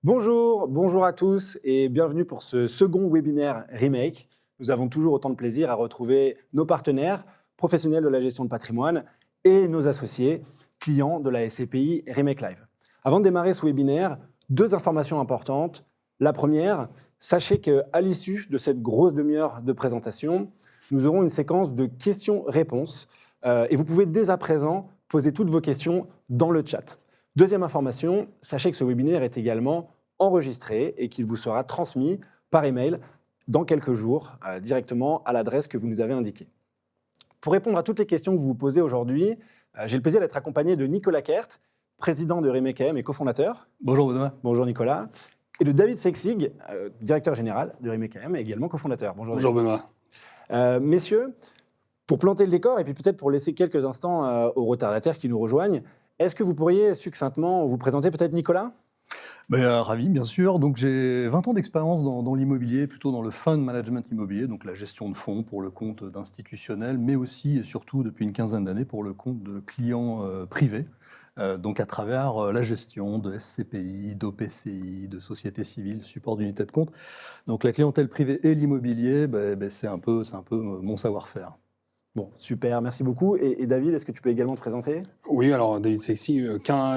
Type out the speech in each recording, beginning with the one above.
Bonjour à tous et bienvenue pour ce second webinaire Remake. Nous avons toujours autant de plaisir à retrouver nos partenaires, professionnels de la gestion de patrimoine et nos associés, clients de la SCPI Remake Live. Avant de démarrer ce webinaire, deux informations importantes. La première, sachez qu'à l'issue de cette grosse demi-heure de présentation, nous aurons une séquence de questions-réponses et vous pouvez dès à présent poser toutes vos questions dans le chat. Deuxième information, sachez que ce webinaire est également enregistré et qu'il vous sera transmis par email dans quelques jours, directement à l'adresse que vous nous avez indiquée. Pour répondre à toutes les questions que vous vous posez aujourd'hui, j'ai le plaisir d'être accompagné de Nicolas Kert, président de Remake AM et cofondateur. Bonjour Benoît. Bonjour Nicolas. Et de David Sexig, directeur général de Remake AM et également cofondateur. Bonjour Benoît. Messieurs, pour planter le décor et puis peut-être pour laisser quelques instants aux retardataires qui nous rejoignent, est-ce que vous pourriez succinctement vous présenter peut-être Nicolas ? Ravi, bien sûr. Donc, j'ai 20 ans d'expérience dans l'immobilier, plutôt dans le fund management immobilier, donc la gestion de fonds pour le compte d'institutionnels, mais aussi et surtout depuis une quinzaine d'années pour le compte de clients privés. Donc à travers la gestion de SCPI, d'OPCI, de sociétés civiles, support d'unités de compte. Donc la clientèle privée et l'immobilier, c'est un peu mon savoir-faire. Bon, super, merci beaucoup. Et David, est-ce que tu peux également te présenter ? Oui, alors David Sexy,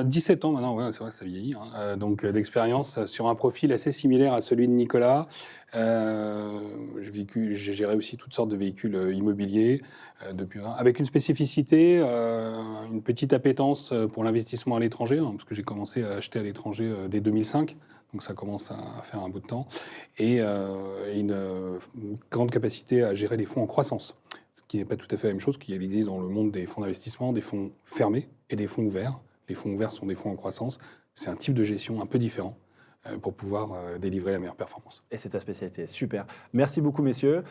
17 ans maintenant, ouais, c'est vrai que ça vieillit, donc d'expérience sur un profil assez similaire à celui de Nicolas. J'ai géré aussi toutes sortes de véhicules immobiliers avec une spécificité, une petite appétence pour l'investissement à l'étranger, parce que j'ai commencé à acheter à l'étranger dès 2005. Donc ça commence à faire un bout de temps, et une grande capacité à gérer les fonds en croissance. Ce qui n'est pas tout à fait la même chose qu'il existe dans le monde des fonds d'investissement, des fonds fermés et des fonds ouverts. Les fonds ouverts sont des fonds en croissance. C'est un type de gestion un peu différent pour pouvoir délivrer la meilleure performance. Et c'est ta spécialité, super. Merci beaucoup messieurs.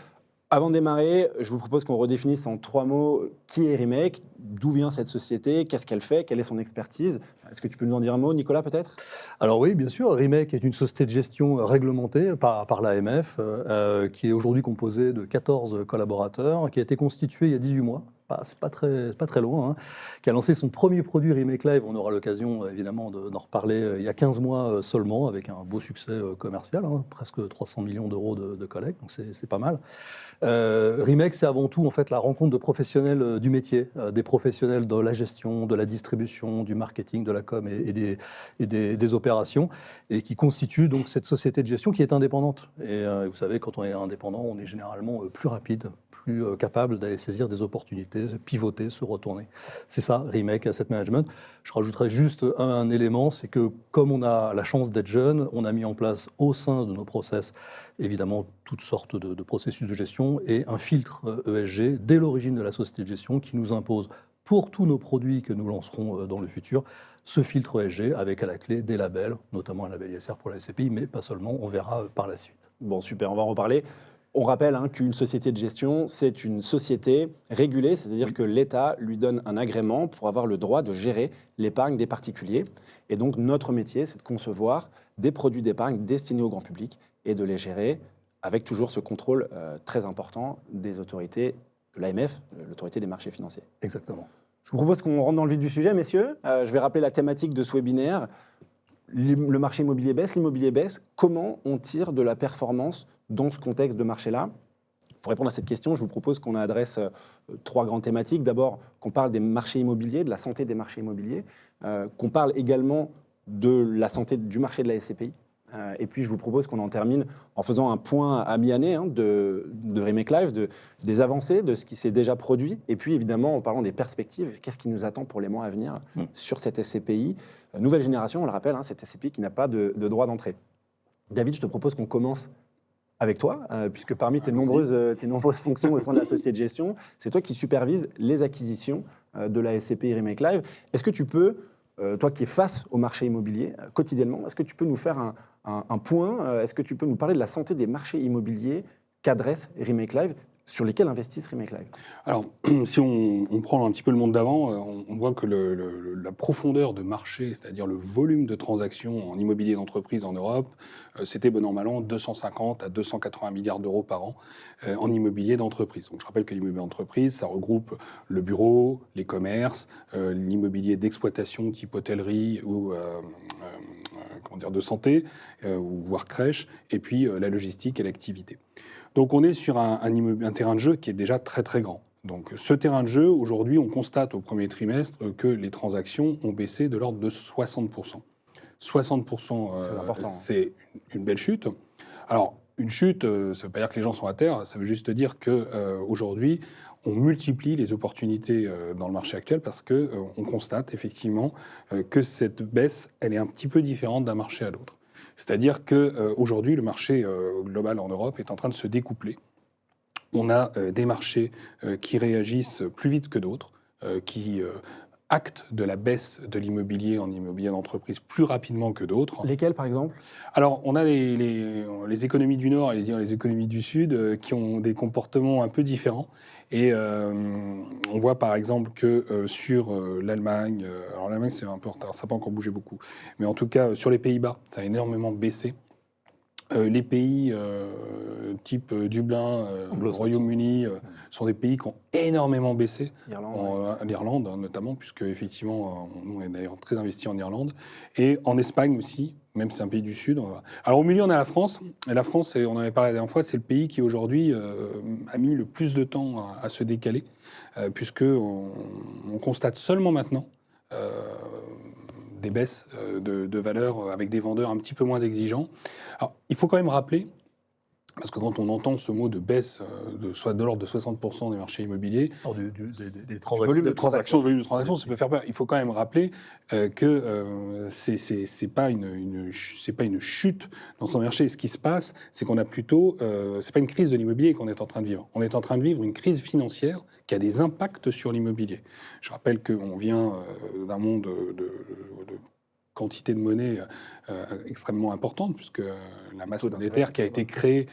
Avant de démarrer, je vous propose qu'on redéfinisse en 3 mots qui est Remake, d'où vient cette société, qu'est-ce qu'elle fait, quelle est son expertise. Est-ce que tu peux nous en dire un mot, Nicolas, peut-être ? Alors oui, bien sûr, Remake est une société de gestion réglementée par l'AMF, qui est aujourd'hui composée de 14 collaborateurs, qui a été constituée il y a 18 mois. C'est pas très loin, qui a lancé son premier produit Remake Live. On aura l'occasion évidemment d'en reparler il y a 15 mois seulement, avec un beau succès commercial, presque 300 millions d'euros de collecte, donc c'est pas mal. Remake, c'est avant tout en fait la rencontre de professionnels du métier, des professionnels de la gestion, de la distribution, du marketing, de la com et des opérations, et qui constitue donc cette société de gestion qui est indépendante. Et vous savez, quand on est indépendant, on est généralement plus rapide, plus capable d'aller saisir des opportunités, se pivoter, se retourner. C'est ça, Remake Asset Management. Je rajouterais juste un élément, c'est que comme on a la chance d'être jeune, on a mis en place au sein de nos process, évidemment, toutes sortes de processus de gestion et un filtre ESG dès l'origine de la société de gestion qui nous impose, pour tous nos produits que nous lancerons dans le futur, ce filtre ESG avec à la clé des labels, notamment un label ISR pour la SCPI, mais pas seulement, on verra par la suite. Bon, super, on va en reparler. On rappelle qu'une société de gestion, c'est une société régulée, c'est-à-dire que l'État lui donne un agrément pour avoir le droit de gérer l'épargne des particuliers. Et donc, notre métier, c'est de concevoir des produits d'épargne destinés au grand public et de les gérer avec toujours ce contrôle très important des autorités de l'AMF, l'autorité des marchés financiers. Exactement. Je vous propose qu'on rentre dans le vif du sujet, messieurs. Je vais rappeler la thématique de ce webinaire. Le marché immobilier baisse, l'immobilier baisse. Comment on tire de la performance dans ce contexte de marché-là ? Pour répondre à cette question, je vous propose qu'on adresse 3 grandes thématiques. D'abord, qu'on parle des marchés immobiliers, de la santé des marchés immobiliers, qu'on parle également de la santé du marché de la SCPI. Et puis, je vous propose qu'on en termine en faisant un point à mi-année de Remake Live, des avancées, de ce qui s'est déjà produit. Et puis, évidemment, en parlant des perspectives, qu'est-ce qui nous attend pour les mois à venir sur cette SCPI. Nouvelle génération, on le rappelle, cette SCPI qui n'a pas de droit d'entrée. David, je te propose qu'on commence avec toi, puisque parmi tes nombreuses fonctions au sein de la société de gestion, c'est toi qui supervises les acquisitions de la SCPI Remake Live. Est-ce que tu peux, toi qui es face au marché immobilier quotidiennement, est-ce que tu peux nous faire un point, est-ce que tu peux nous parler de la santé des marchés immobiliers qu'adresse Remake Live, sur lesquels investissent Remake Live ? Alors, si on prend un petit peu le monde d'avant, on voit que la profondeur de marché, c'est-à-dire le volume de transactions en immobilier d'entreprise en Europe, c'était bon an mal an 250 à 280 milliards d'euros par an en immobilier d'entreprise. Donc je rappelle que l'immobilier d'entreprise, ça regroupe le bureau, les commerces, l'immobilier d'exploitation type hôtellerie ou de santé, ou voire crèche, et puis la logistique et l'activité. Donc on est sur un terrain de jeu qui est déjà très très grand. Donc ce terrain de jeu, aujourd'hui, on constate au premier trimestre que les transactions ont baissé de l'ordre de 60%. 60%, c'est une belle chute. Alors, une chute, ça ne veut pas dire que les gens sont à terre, ça veut juste dire qu'aujourd'hui, on multiplie les opportunités dans le marché actuel parce qu'on constate effectivement que cette baisse, elle est un petit peu différente d'un marché à l'autre. C'est-à-dire qu'aujourd'hui, le marché global en Europe est en train de se découpler. On a des marchés qui réagissent plus vite que d'autres, qui actent de la baisse de l'immobilier en immobilier d'entreprise plus rapidement que d'autres. Lesquels, par exemple ? Alors, on a les économies du Nord et les économies du Sud qui ont des comportements un peu différents. Et on voit par exemple que sur l'Allemagne, alors l'Allemagne c'est un peu en retard, ça n'a pas encore bougé beaucoup, mais en tout cas sur les Pays-Bas, ça a énormément baissé. Les pays type Dublin, Royaume-Uni, sont des pays qui ont énormément baissé. L'Irlande notamment, puisque effectivement, nous on est d'ailleurs très investis en Irlande. Et en Espagne aussi, même si c'est un pays du Sud. Alors au milieu, on a la France. Et la France, on en avait parlé la dernière fois, c'est le pays qui aujourd'hui a mis le plus de temps à se décaler, puisqu'on constate seulement maintenant des baisses de valeur avec des vendeurs un petit peu moins exigeants. Alors, il faut quand même rappeler, parce que quand on entend ce mot de baisse de l'ordre de 60% des marchés immobiliers, des volume de transactions, ça peut faire peur. Il faut quand même rappeler que c'est pas une chute dans son marché. Ce qui se passe, c'est qu'on a plutôt, c'est pas une crise de l'immobilier qu'on est en train de vivre. On est en train de vivre une crise financière qui a des impacts sur l'immobilier. Je rappelle qu'on vient d'un monde de quantité de monnaie extrêmement importante, puisque la masse monétaire qui a été créée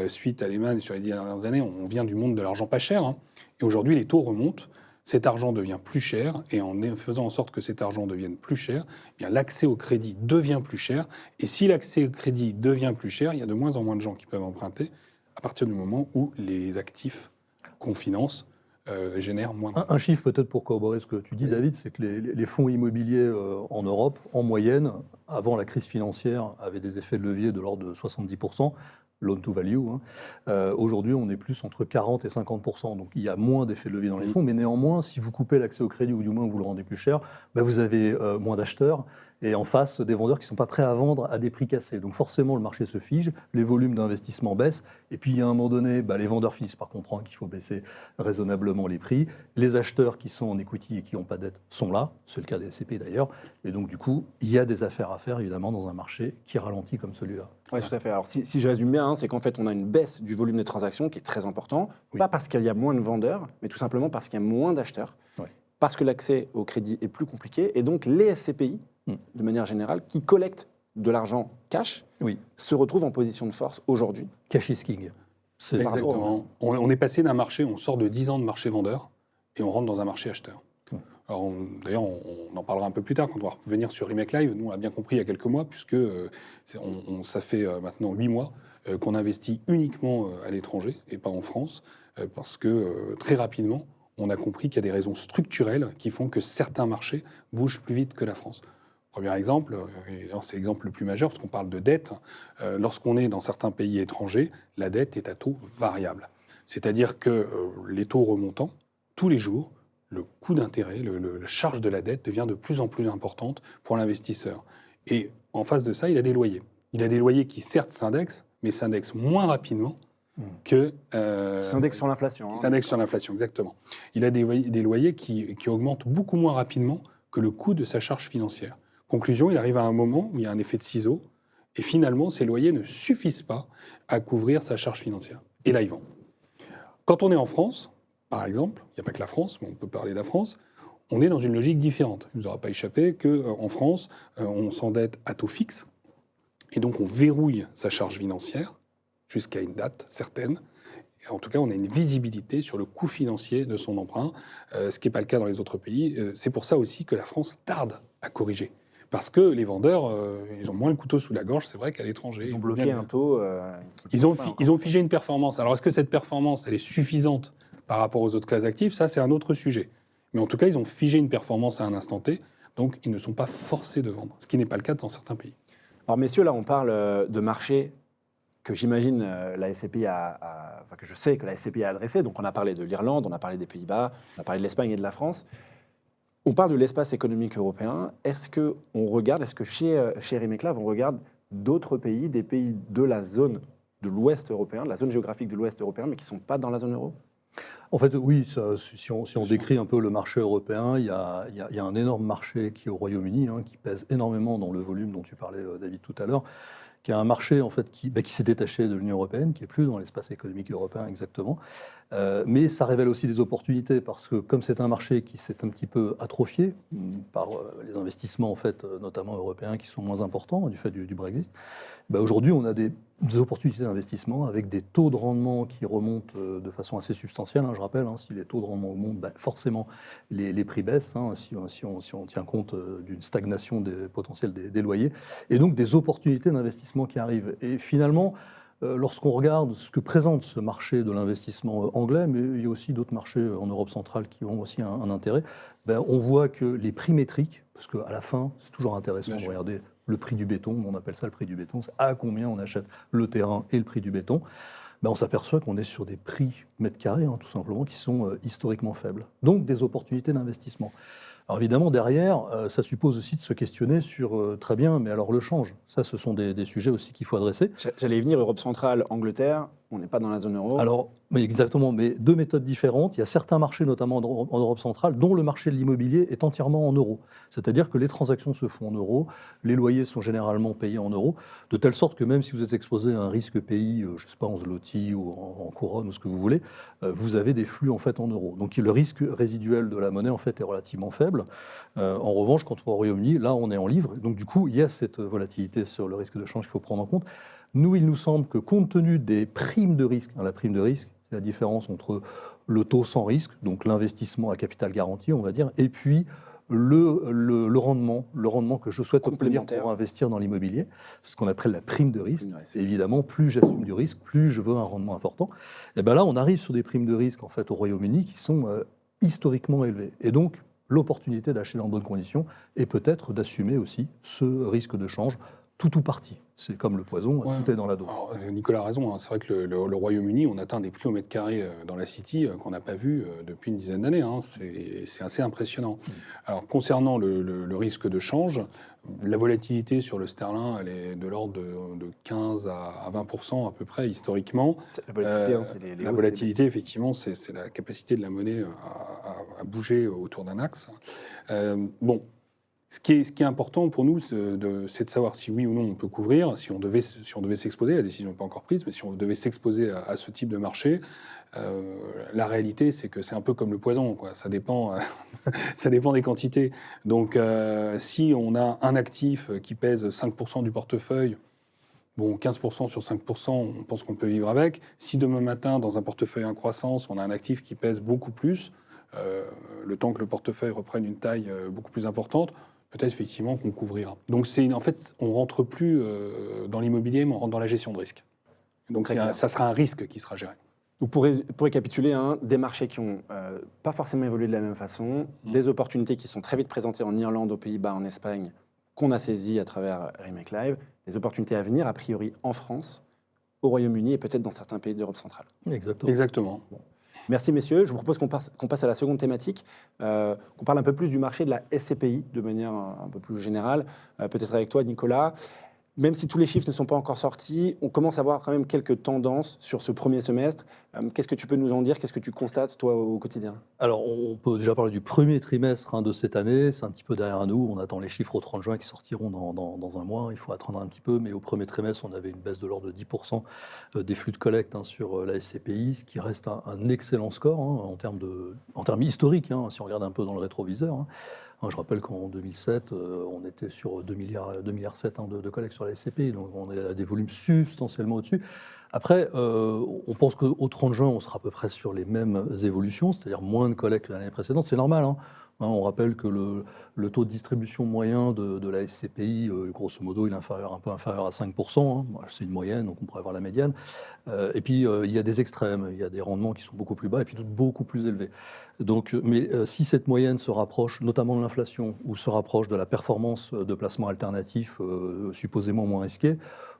suite à Lehman sur les 10 dernières années, on vient du monde de l'argent pas cher. Hein. Et aujourd'hui, les taux remontent, cet argent devient plus cher, et en faisant en sorte que cet argent devienne plus cher, eh bien, l'accès au crédit devient plus cher. Et si l'accès au crédit devient plus cher, il y a de moins en moins de gens qui peuvent emprunter à partir du moment où les actifs qu'on finance génère moins. Un chiffre peut-être pour corroborer ce que tu dis, David, c'est que les fonds immobiliers en Europe, en moyenne, avant la crise financière, avaient des effets de levier de l'ordre de 70%, loan to value. Aujourd'hui, on est plus entre 40 et 50%. Donc il y a moins d'effets de levier dans les fonds, mais néanmoins, si vous coupez l'accès au crédit ou du moins vous le rendez plus cher, vous avez moins d'acheteurs et en face des vendeurs qui ne sont pas prêts à vendre à des prix cassés. Donc forcément, le marché se fige, les volumes d'investissement baissent, et puis à un moment donné, les vendeurs finissent par comprendre qu'il faut baisser raisonnablement les prix. Les acheteurs qui sont en equity et qui n'ont pas de dette sont là, c'est le cas des SCPI d'ailleurs, et donc du coup, il y a des affaires à faire évidemment dans un marché qui ralentit comme celui-là. Oui, tout à fait. Alors si je résume bien, c'est qu'en fait, on a une baisse du volume des transactions qui est très important, pas parce qu'il y a moins de vendeurs, mais tout simplement parce qu'il y a moins d'acheteurs, parce que l'accès au crédit est plus compliqué, et donc les SCPI, de manière générale, qui collectent de l'argent cash, se retrouvent en position de force aujourd'hui. Cash is king. Exactement. On est passé d'un marché, on sort de 10 ans de marché vendeur, et on rentre dans un marché acheteur. Alors, d'ailleurs, on en parlera un peu plus tard quand on va revenir sur Remake Live. Nous, on l'a bien compris il y a quelques mois, puisque ça fait maintenant 8 mois qu'on investit uniquement à l'étranger et pas en France, parce que très rapidement, on a compris qu'il y a des raisons structurelles qui font que certains marchés bougent plus vite que la France. Premier exemple, et c'est l'exemple le plus majeur, parce qu'on parle de dette, lorsqu'on est dans certains pays étrangers, la dette est à taux variable. C'est-à-dire que les taux remontant, tous les jours, le coût d'intérêt, la charge de la dette devient de plus en plus importante pour l'investisseur. Et en face de ça, il a des loyers. Il a des loyers qui certes s'indexent, mais s'indexent moins rapidement que... s'indexe sur l'inflation. S'indexe sur l'inflation, exactement. Il a des loyers qui augmentent beaucoup moins rapidement que le coût de sa charge financière. Conclusion, il arrive à un moment où il y a un effet de ciseau, et finalement, ces loyers ne suffisent pas à couvrir sa charge financière. Et là, il vend. Quand on est en France, par exemple, il n'y a pas que la France, mais on peut parler de la France, on est dans une logique différente. Il ne vous aura pas échappé qu'en France, on s'endette à taux fixe, et donc on verrouille sa charge financière jusqu'à une date certaine. Et en tout cas, on a une visibilité sur le coût financier de son emprunt, ce qui n'est pas le cas dans les autres pays. C'est pour ça aussi que la France tarde à corriger. Parce que les vendeurs, ils ont moins le couteau sous la gorge, c'est vrai, qu'à l'étranger. Ils ont bloqué un taux. Ils ont figé une performance. Alors, est-ce que cette performance, elle est suffisante par rapport aux autres classes actives? Ça, c'est un autre sujet. Mais en tout cas, ils ont figé une performance à un instant T, donc ils ne sont pas forcés de vendre, ce qui n'est pas le cas dans certains pays. Alors messieurs, là on parle de marchés que j'imagine la SCPI enfin que je sais que la SCPI a adressé. Donc on a parlé de l'Irlande, on a parlé des Pays-Bas, on a parlé de l'Espagne et de la France. On parle de l'espace économique européen. Est-ce que chez Remeclave, on regarde d'autres pays, des pays de la zone de l'Ouest européen, de la zone géographique de l'Ouest européen, mais qui ne sont pas dans la zone euro? En fait, oui, si on décrit un peu le marché européen, il y a un énorme marché qui est au Royaume-Uni, qui pèse énormément dans le volume dont tu parlais, David, tout à l'heure, qui est un marché en fait, qui s'est détaché de l'Union européenne, qui n'est plus dans l'espace économique européen exactement. Mais ça révèle aussi des opportunités, parce que comme c'est un marché qui s'est un petit peu atrophié par les investissements, en fait, notamment européens, qui sont moins importants du fait du Brexit, aujourd'hui, on a des opportunités d'investissement avec des taux de rendement qui remontent de façon assez substantielle. Je rappelle, si les taux de rendement augmentent, forcément les prix baissent, si on tient compte d'une stagnation potentielle des loyers, et donc des opportunités d'investissement qui arrivent. Et finalement, lorsqu'on regarde ce que présente ce marché de l'investissement anglais, mais il y a aussi d'autres marchés en Europe centrale qui ont aussi un intérêt, on voit que les prix métriques, parce qu'à la fin, c'est toujours intéressant de regarder le prix du béton, on appelle ça le prix du béton, c'est à combien on achète le terrain et le prix du béton, on s'aperçoit qu'on est sur des prix mètre carré, tout simplement, qui sont historiquement faibles. Donc des opportunités d'investissement. Alors évidemment, derrière, ça suppose aussi de se questionner sur, très bien, mais alors le change, ça, ce sont des sujets aussi qu'il faut adresser. J'allais y venir, Europe centrale, Angleterre, on n'est pas dans la zone euro. Alors, exactement, mais deux méthodes différentes. Il y a certains marchés, notamment en Europe centrale, dont le marché de l'immobilier est entièrement en euros. C'est-à-dire que les transactions se font en euros, les loyers sont généralement payés en euros, de telle sorte que même si vous êtes exposé à un risque pays, je ne sais pas, en zloty ou en couronne ou ce que vous voulez, vous avez des flux en fait en euros. Donc le risque résiduel de la monnaie en fait est relativement faible. En revanche, quand on va au Royaume-Uni, là on est en livres. Donc du coup, il y a cette volatilité sur le risque de change qu'il faut prendre en compte. Nous, il nous semble que compte tenu des primes de risque, la prime de risque, c'est la différence entre le taux sans risque, donc l'investissement à capital garanti, on va dire, et puis le rendement que je souhaite obtenir pour investir dans l'immobilier, ce qu'on appelle la prime de risque. Ouais, évidemment, plus j'assume du risque, plus je veux un rendement important. Et bien là, on arrive sur des primes de risque en fait, au Royaume-Uni qui sont historiquement élevées. Et donc, l'opportunité d'acheter dans de bonnes conditions et peut-être d'assumer aussi ce risque de change, tout ou partie. C'est comme le poison, tout est dans la dose. Alors, Nicolas a raison, c'est vrai que le Royaume-Uni, on atteint des prix au mètre carré dans la City qu'on n'a pas vu depuis une dizaine d'années. C'est assez impressionnant. Alors, concernant le risque de change, la volatilité sur le sterling, elle est de l'ordre de 15 à 20% à peu près, historiquement. La volatilité, effectivement, c'est la capacité de la monnaie à bouger autour d'un axe. Bon. Ce qui est important pour nous, c'est de savoir si oui ou non on peut couvrir, si on devait s'exposer, la décision n'est pas encore prise, mais si on devait s'exposer à ce type de marché, la réalité c'est que c'est un peu comme le poison, quoi. Ça dépend, ça dépend des quantités. Donc si on a un actif qui pèse 5% du portefeuille, bon 15% sur 5%, on pense qu'on peut vivre avec. Si demain matin, dans un portefeuille en croissance, on a un actif qui pèse beaucoup plus, le temps que le portefeuille reprenne une taille beaucoup plus importante, peut-être effectivement qu'on couvrira. Donc en fait, on ne rentre plus dans l'immobilier, mais on rentre dans la gestion de risque. Donc ça sera un risque qui sera géré. Donc pour récapituler, des marchés qui n'ont pas forcément évolué de la même façon, des opportunités qui sont très vite présentées en Irlande, aux Pays-Bas, en Espagne, qu'on a saisies à travers Remeclive, des opportunités à venir, a priori en France, au Royaume-Uni et peut-être dans certains pays d'Europe centrale. Exactement. Bon. Merci messieurs. Je vous propose qu'on passe à la seconde thématique, qu'on parle un peu plus du marché de la SCPI de manière un peu plus générale, peut-être avec toi Nicolas. Même si tous les chiffres ne sont pas encore sortis, on commence à voir quand même quelques tendances sur ce premier semestre. Qu'est-ce que tu peux nous en dire? Qu'est-ce que tu constates, toi, au quotidien? Alors, on peut déjà parler du premier trimestre de cette année. C'est un petit peu derrière nous. On attend les chiffres au 30 juin qui sortiront dans un mois. Il faut attendre un petit peu. Mais au premier trimestre, on avait une baisse de l'ordre de 10% des flux de collecte sur la SCPI, ce qui reste un excellent score en termes historiques, si on regarde un peu dans le rétroviseur. Je rappelle qu'en 2007, on était sur 2,7 milliards de collecte sur la SCPI, donc on est à des volumes substantiellement au-dessus. Après, on pense qu'au 30 juin, on sera à peu près sur les mêmes évolutions, c'est-à-dire moins de collecte que l'année précédente. C'est normal, hein. On rappelle que le taux de distribution moyen de la SCPI, grosso modo, il est un peu inférieur à 5%. Hein. C'est une moyenne, donc on pourrait avoir la médiane. Et puis, il y a des extrêmes, il y a des rendements qui sont beaucoup plus bas et puis d'autres beaucoup plus élevés. Donc, mais si cette moyenne se rapproche notamment de l'inflation ou se rapproche de la performance de placements alternatifs supposément moins risqués,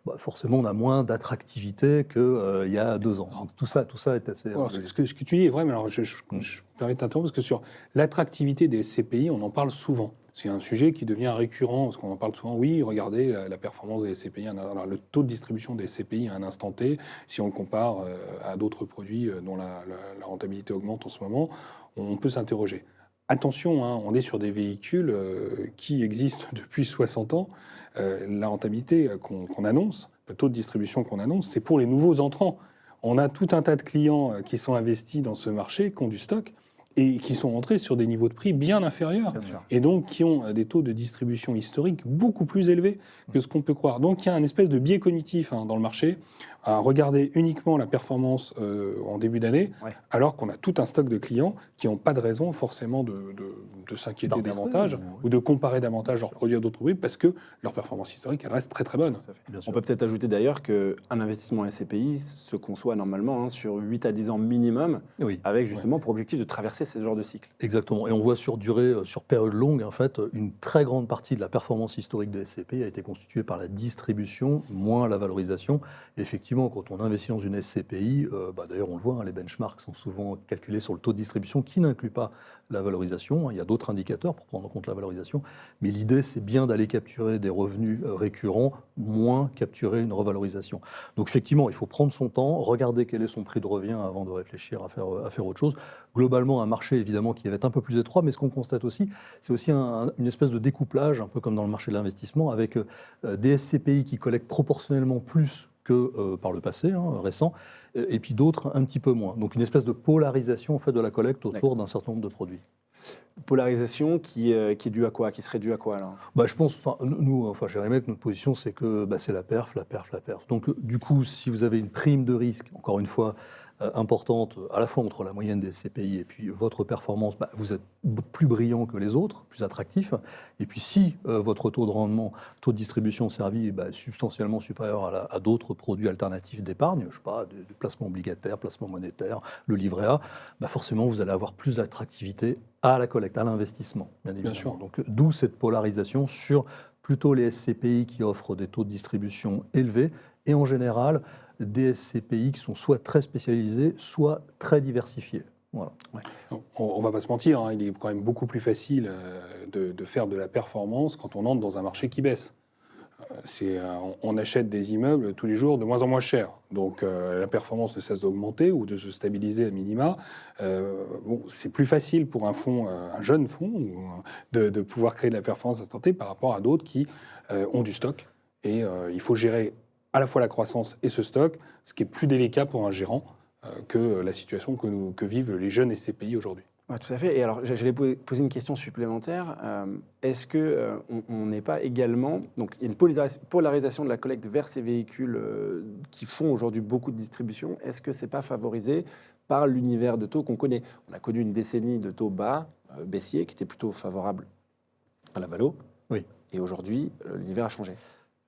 bah forcément, on a moins d'attractivité qu'il y a 2 ans. Donc, tout ça est assez... Alors, ce que tu dis est vrai, mais alors je me permets de t'interrompre, parce que sur l'attractivité des SCPI, on en parle souvent. C'est un sujet qui devient récurrent, parce qu'on en parle souvent. Oui, regardez la performance des SCPI, alors, le taux de distribution des SCPI à un instant T, si on le compare à d'autres produits dont la rentabilité augmente en ce moment, on peut s'interroger. Attention, hein, on est sur des véhicules qui existent depuis 60 ans. La rentabilité qu'on annonce, le taux de distribution qu'on annonce, c'est pour les nouveaux entrants. On a tout un tas de clients qui sont investis dans ce marché, qui ont du stock, et qui sont entrés sur des niveaux de prix bien inférieurs, et donc qui ont des taux de distribution historiques beaucoup plus élevés que ce qu'on peut croire. Donc il y a un espèce de biais cognitif dans le marché, à regarder uniquement la performance en début d'année, alors qu'on a tout un stock de clients qui n'ont pas de raison forcément de s'inquiéter davantage ou de comparer davantage leurs produits à d'autres produits, parce que leur performance historique, elle reste très très bonne. On peut peut-être ajouter d'ailleurs qu'un investissement SCPI se conçoit normalement sur 8 à 10 ans minimum, avec justement pour objectif de traverser ce genre de cycle. Exactement. Et on voit sur durée, sur période longue, en fait, une très grande partie de la performance historique des SCPI a été constituée par la distribution, moins la valorisation. Et effectivement, quand on investit dans une SCPI, d'ailleurs on le voit, hein, les benchmarks sont souvent calculés sur le taux de distribution qui n'inclut pas la valorisation. Il y a d'autres indicateurs pour prendre en compte la valorisation. Mais l'idée, c'est bien d'aller capturer des revenus récurrents, moins capturer une revalorisation. Donc effectivement, il faut prendre son temps, regarder quel est son prix de revient avant de réfléchir à faire autre chose. Globalement, un marché évidemment qui va être un peu plus étroit, mais ce qu'on constate aussi, c'est aussi une espèce de découplage, un peu comme dans le marché de l'investissement, avec des SCPI qui collectent proportionnellement plus que par le passé, récent, et puis d'autres un petit peu moins. Donc une espèce de polarisation en fait, de la collecte autour d'un certain nombre de produits. Polarisation qui est due à quoi? Qui serait due à quoi là? Je pense, nous, chez Remec, notre position, c'est que c'est la perf. Donc du coup, si vous avez une prime de risque, encore une fois, importante, à la fois entre la moyenne des CPI et puis votre performance, vous êtes plus brillant que les autres, plus attractif. Et puis si votre taux de rendement, taux de distribution servi est substantiellement supérieur à d'autres produits alternatifs d'épargne, je ne sais pas, de placement obligataire, placement monétaire, le livret A, forcément vous allez avoir plus d'attractivité à la collecte, à l'investissement, bien évidemment. Bien sûr. Donc d'où cette polarisation sur plutôt les SCPI qui offrent des taux de distribution élevés et en général des SCPI qui sont soit très spécialisés, soit très diversifiés. Voilà. On ne va pas se mentir, il est quand même beaucoup plus facile de faire de la performance quand on entre dans un marché qui baisse. On achète des immeubles tous les jours de moins en moins chers. Donc la performance ne cesse d'augmenter ou de se stabiliser à minima. C'est plus facile pour un jeune fonds, de pouvoir créer de la performance instantanée par rapport à d'autres qui ont du stock. Et il faut gérer à la fois la croissance et ce stock, ce qui est plus délicat pour un gérant que la situation que vivent les jeunes SCPI aujourd'hui. Ouais, tout à fait. Et alors, j'allais poser une question supplémentaire. Est-ce qu'on n'est pas également... Donc, il y a une polarisation de la collecte vers ces véhicules qui font aujourd'hui beaucoup de distribution. Est-ce que ce n'est pas favorisé par l'univers de taux qu'on connaît? On a connu une décennie de taux bas, baissiers, qui était plutôt favorable à la valo. Oui. Et aujourd'hui, l'univers a changé.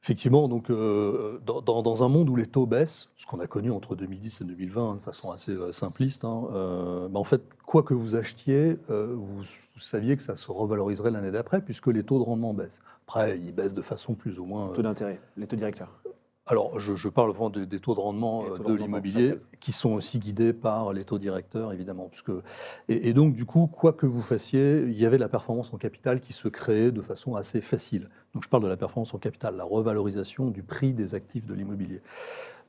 Effectivement, donc, dans un monde où les taux baissent, ce qu'on a connu entre 2010 et 2020 de façon assez simpliste, en fait, quoi que vous achetiez, vous saviez que ça se revaloriserait l'année d'après, puisque les taux de rendement baissent. Après, ils baissent de façon plus ou moins... Taux d'intérêt, les taux directeurs. Alors, je parle des taux de rendement de l'immobilier qui sont aussi guidés par les taux directeurs, évidemment. Et donc, du coup, quoi que vous fassiez, il y avait de la performance en capital qui se créait de façon assez facile. Donc, je parle de la performance en capital, la revalorisation du prix des actifs de l'immobilier.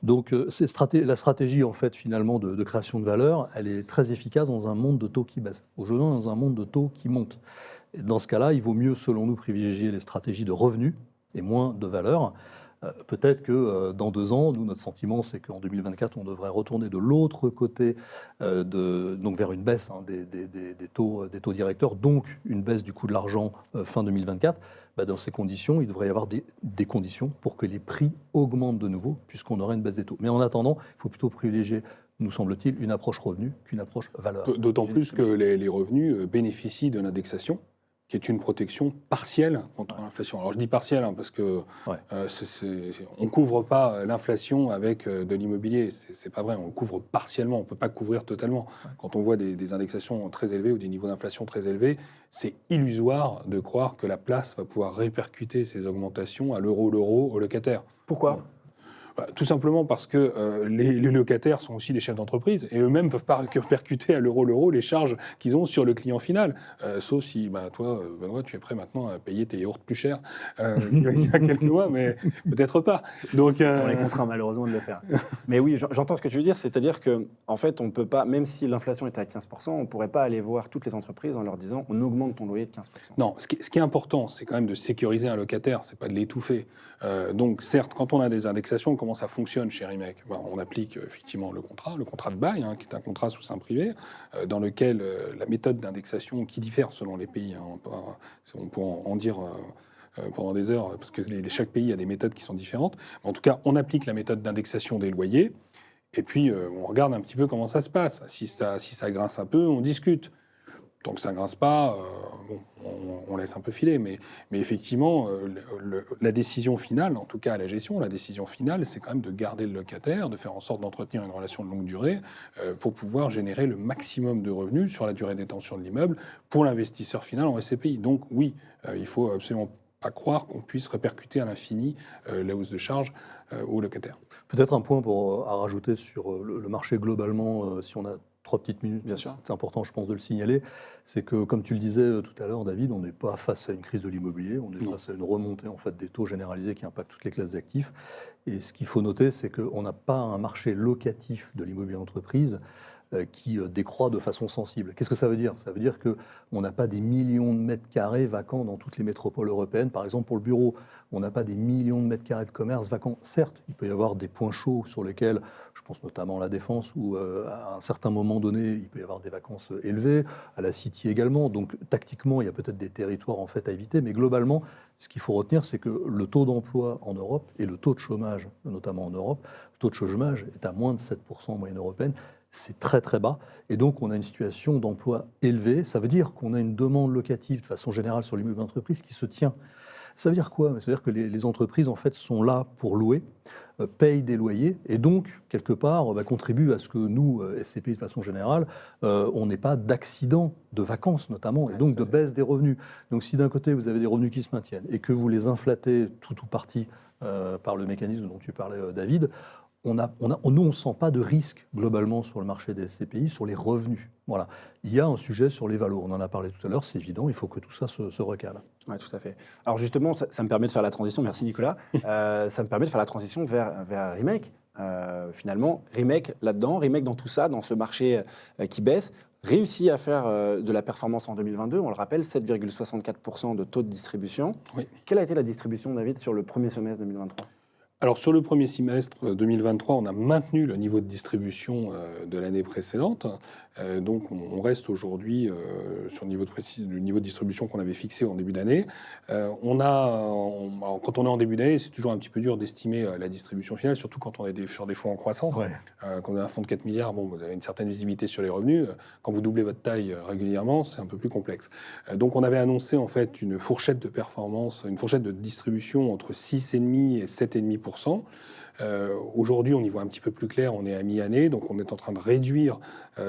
Donc, la stratégie, en fait, finalement, de création de valeur, elle est très efficace dans un monde de taux qui baisse. Aujourd'hui, dans un monde de taux qui monte. Et dans ce cas-là, il vaut mieux, selon nous, privilégier les stratégies de revenus et moins de valeur. Peut-être que dans 2 ans, nous, notre sentiment, c'est qu'en 2024, on devrait retourner de l'autre côté, donc vers une baisse des taux directeurs, donc une baisse du coût de l'argent fin 2024. Dans ces conditions, il devrait y avoir des conditions pour que les prix augmentent de nouveau, puisqu'on aurait une baisse des taux. Mais en attendant, il faut plutôt privilégier, nous semble-t-il, une approche revenu qu'une approche valeur. D'autant plus que les revenus bénéficient de l'indexation, qui est une protection partielle contre l'inflation. Alors je dis partielle parce que on ne couvre pas l'inflation avec de l'immobilier. C'est pas vrai, on le couvre partiellement, on ne peut pas couvrir totalement. Quand on voit des indexations très élevées ou des niveaux d'inflation très élevés, c'est illusoire de croire que la place va pouvoir répercuter ces augmentations à l'euro aux locataires. Pourquoi ? Tout simplement parce que les locataires sont aussi des chefs d'entreprise et eux-mêmes ne peuvent pas répercuter à l'euro les charges qu'ils ont sur le client final. Sauf si toi, Benoît, tu es prêt maintenant à payer tes yaourts plus cher il y a quelques mois, mais peut-être pas. Donc, on est contraint malheureusement de le faire. Mais oui, j'entends ce que tu veux dire, c'est-à-dire qu'en fait, on ne peut pas, même si l'inflation était à 15%, on ne pourrait pas aller voir toutes les entreprises en leur disant on augmente ton loyer de 15%. Non, ce qui est important, c'est quand même de sécuriser un locataire, c'est pas de l'étouffer. Donc certes, quand on a des indexations, comment ça fonctionne chez Rimec ? On applique effectivement le contrat de bail, qui est un contrat sous seing privé, dans lequel la méthode d'indexation, qui diffère selon les pays, on peut en dire pendant des heures, parce que chaque pays a des méthodes qui sont différentes. En tout cas, on applique la méthode d'indexation des loyers, et puis on regarde un petit peu comment ça se passe. Si ça grince un peu, on discute. Tant que ça ne grince pas, on laisse un peu filer. Mais effectivement, la décision finale, en tout cas à la gestion, la décision finale, c'est quand même de garder le locataire, de faire en sorte d'entretenir une relation de longue durée pour pouvoir générer le maximum de revenus sur la durée de détention de l'immeuble pour l'investisseur final en SCPI. Donc oui, il faut absolument pas croire qu'on puisse répercuter à l'infini la hausse de charges aux locataires. Peut-être un point à rajouter sur le marché globalement, si on a 3 petites minutes, bien sûr. C'est important, je pense, de le signaler, c'est que, comme tu le disais tout à l'heure, David, on n'est pas face à une crise de l'immobilier, on est face à une remontée en fait, des taux généralisés qui impactent toutes les classes d'actifs. Et ce qu'il faut noter, c'est qu'on n'a pas un marché locatif de l'immobilier entreprise qui décroît de façon sensible. Qu'est-ce que ça veut dire ? Ça veut dire qu'on n'a pas des millions de mètres carrés vacants dans toutes les métropoles européennes. Par exemple, pour le bureau, on n'a pas des millions de mètres carrés de commerce vacants. Certes, il peut y avoir des points chauds sur lesquels, je pense notamment à la Défense, où à un certain moment donné, il peut y avoir des vacances élevées, à la City également. Donc, tactiquement, il y a peut-être des territoires en fait à éviter. Mais globalement, ce qu'il faut retenir, c'est que le taux d'emploi en Europe et le taux de chômage, notamment en Europe, le taux de chômage est à moins de 7% en moyenne européenne. C'est très très bas. Et donc, on a une situation d'emploi élevée. Ça veut dire qu'on a une demande locative de façon générale sur l'immobilier d'entreprise qui se tient. Ça veut dire quoi ? Ça veut dire que les entreprises, en fait, sont là pour louer, payent des loyers et donc, quelque part, contribuent à ce que nous, SCPI de façon générale, on n'ait pas d'accident de vacances notamment, et donc de baisse des revenus. Donc, si d'un côté, vous avez des revenus qui se maintiennent et que vous les inflatez tout ou partie par le mécanisme dont tu parlais, David, nous, on ne sent pas de risque globalement sur le marché des SCPI, sur les revenus. Voilà. Il y a un sujet sur les valeurs, on en a parlé tout à l'heure, c'est évident, il faut que tout ça se recale. Oui, tout à fait. Alors justement, ça me permet de faire la transition, merci Nicolas, ça me permet de faire la transition vers Rimec. Finalement, Rimec là-dedans, Rimec dans tout ça, dans ce marché qui baisse, réussit à faire de la performance en 2022, on le rappelle, 7,64% de taux de distribution. Oui. Quelle a été la distribution, David, sur le premier semestre 2023 ? Alors sur le premier semestre 2023, on a maintenu le niveau de distribution de l'année précédente. Donc on reste aujourd'hui sur le niveau de distribution qu'on avait fixé en début d'année. Alors, quand on est en début d'année, c'est toujours un petit peu dur d'estimer la distribution finale, surtout quand on est sur des fonds en croissance. Ouais. Quand on a un fonds de 4 milliards, vous avez une certaine visibilité sur les revenus. Quand vous doublez votre taille régulièrement, c'est un peu plus complexe. Donc on avait annoncé en fait une fourchette de performance, une fourchette de distribution entre 6,5 et 7,5%. Aujourd'hui, on y voit un petit peu plus clair, on est à mi-année, donc on est en train de réduire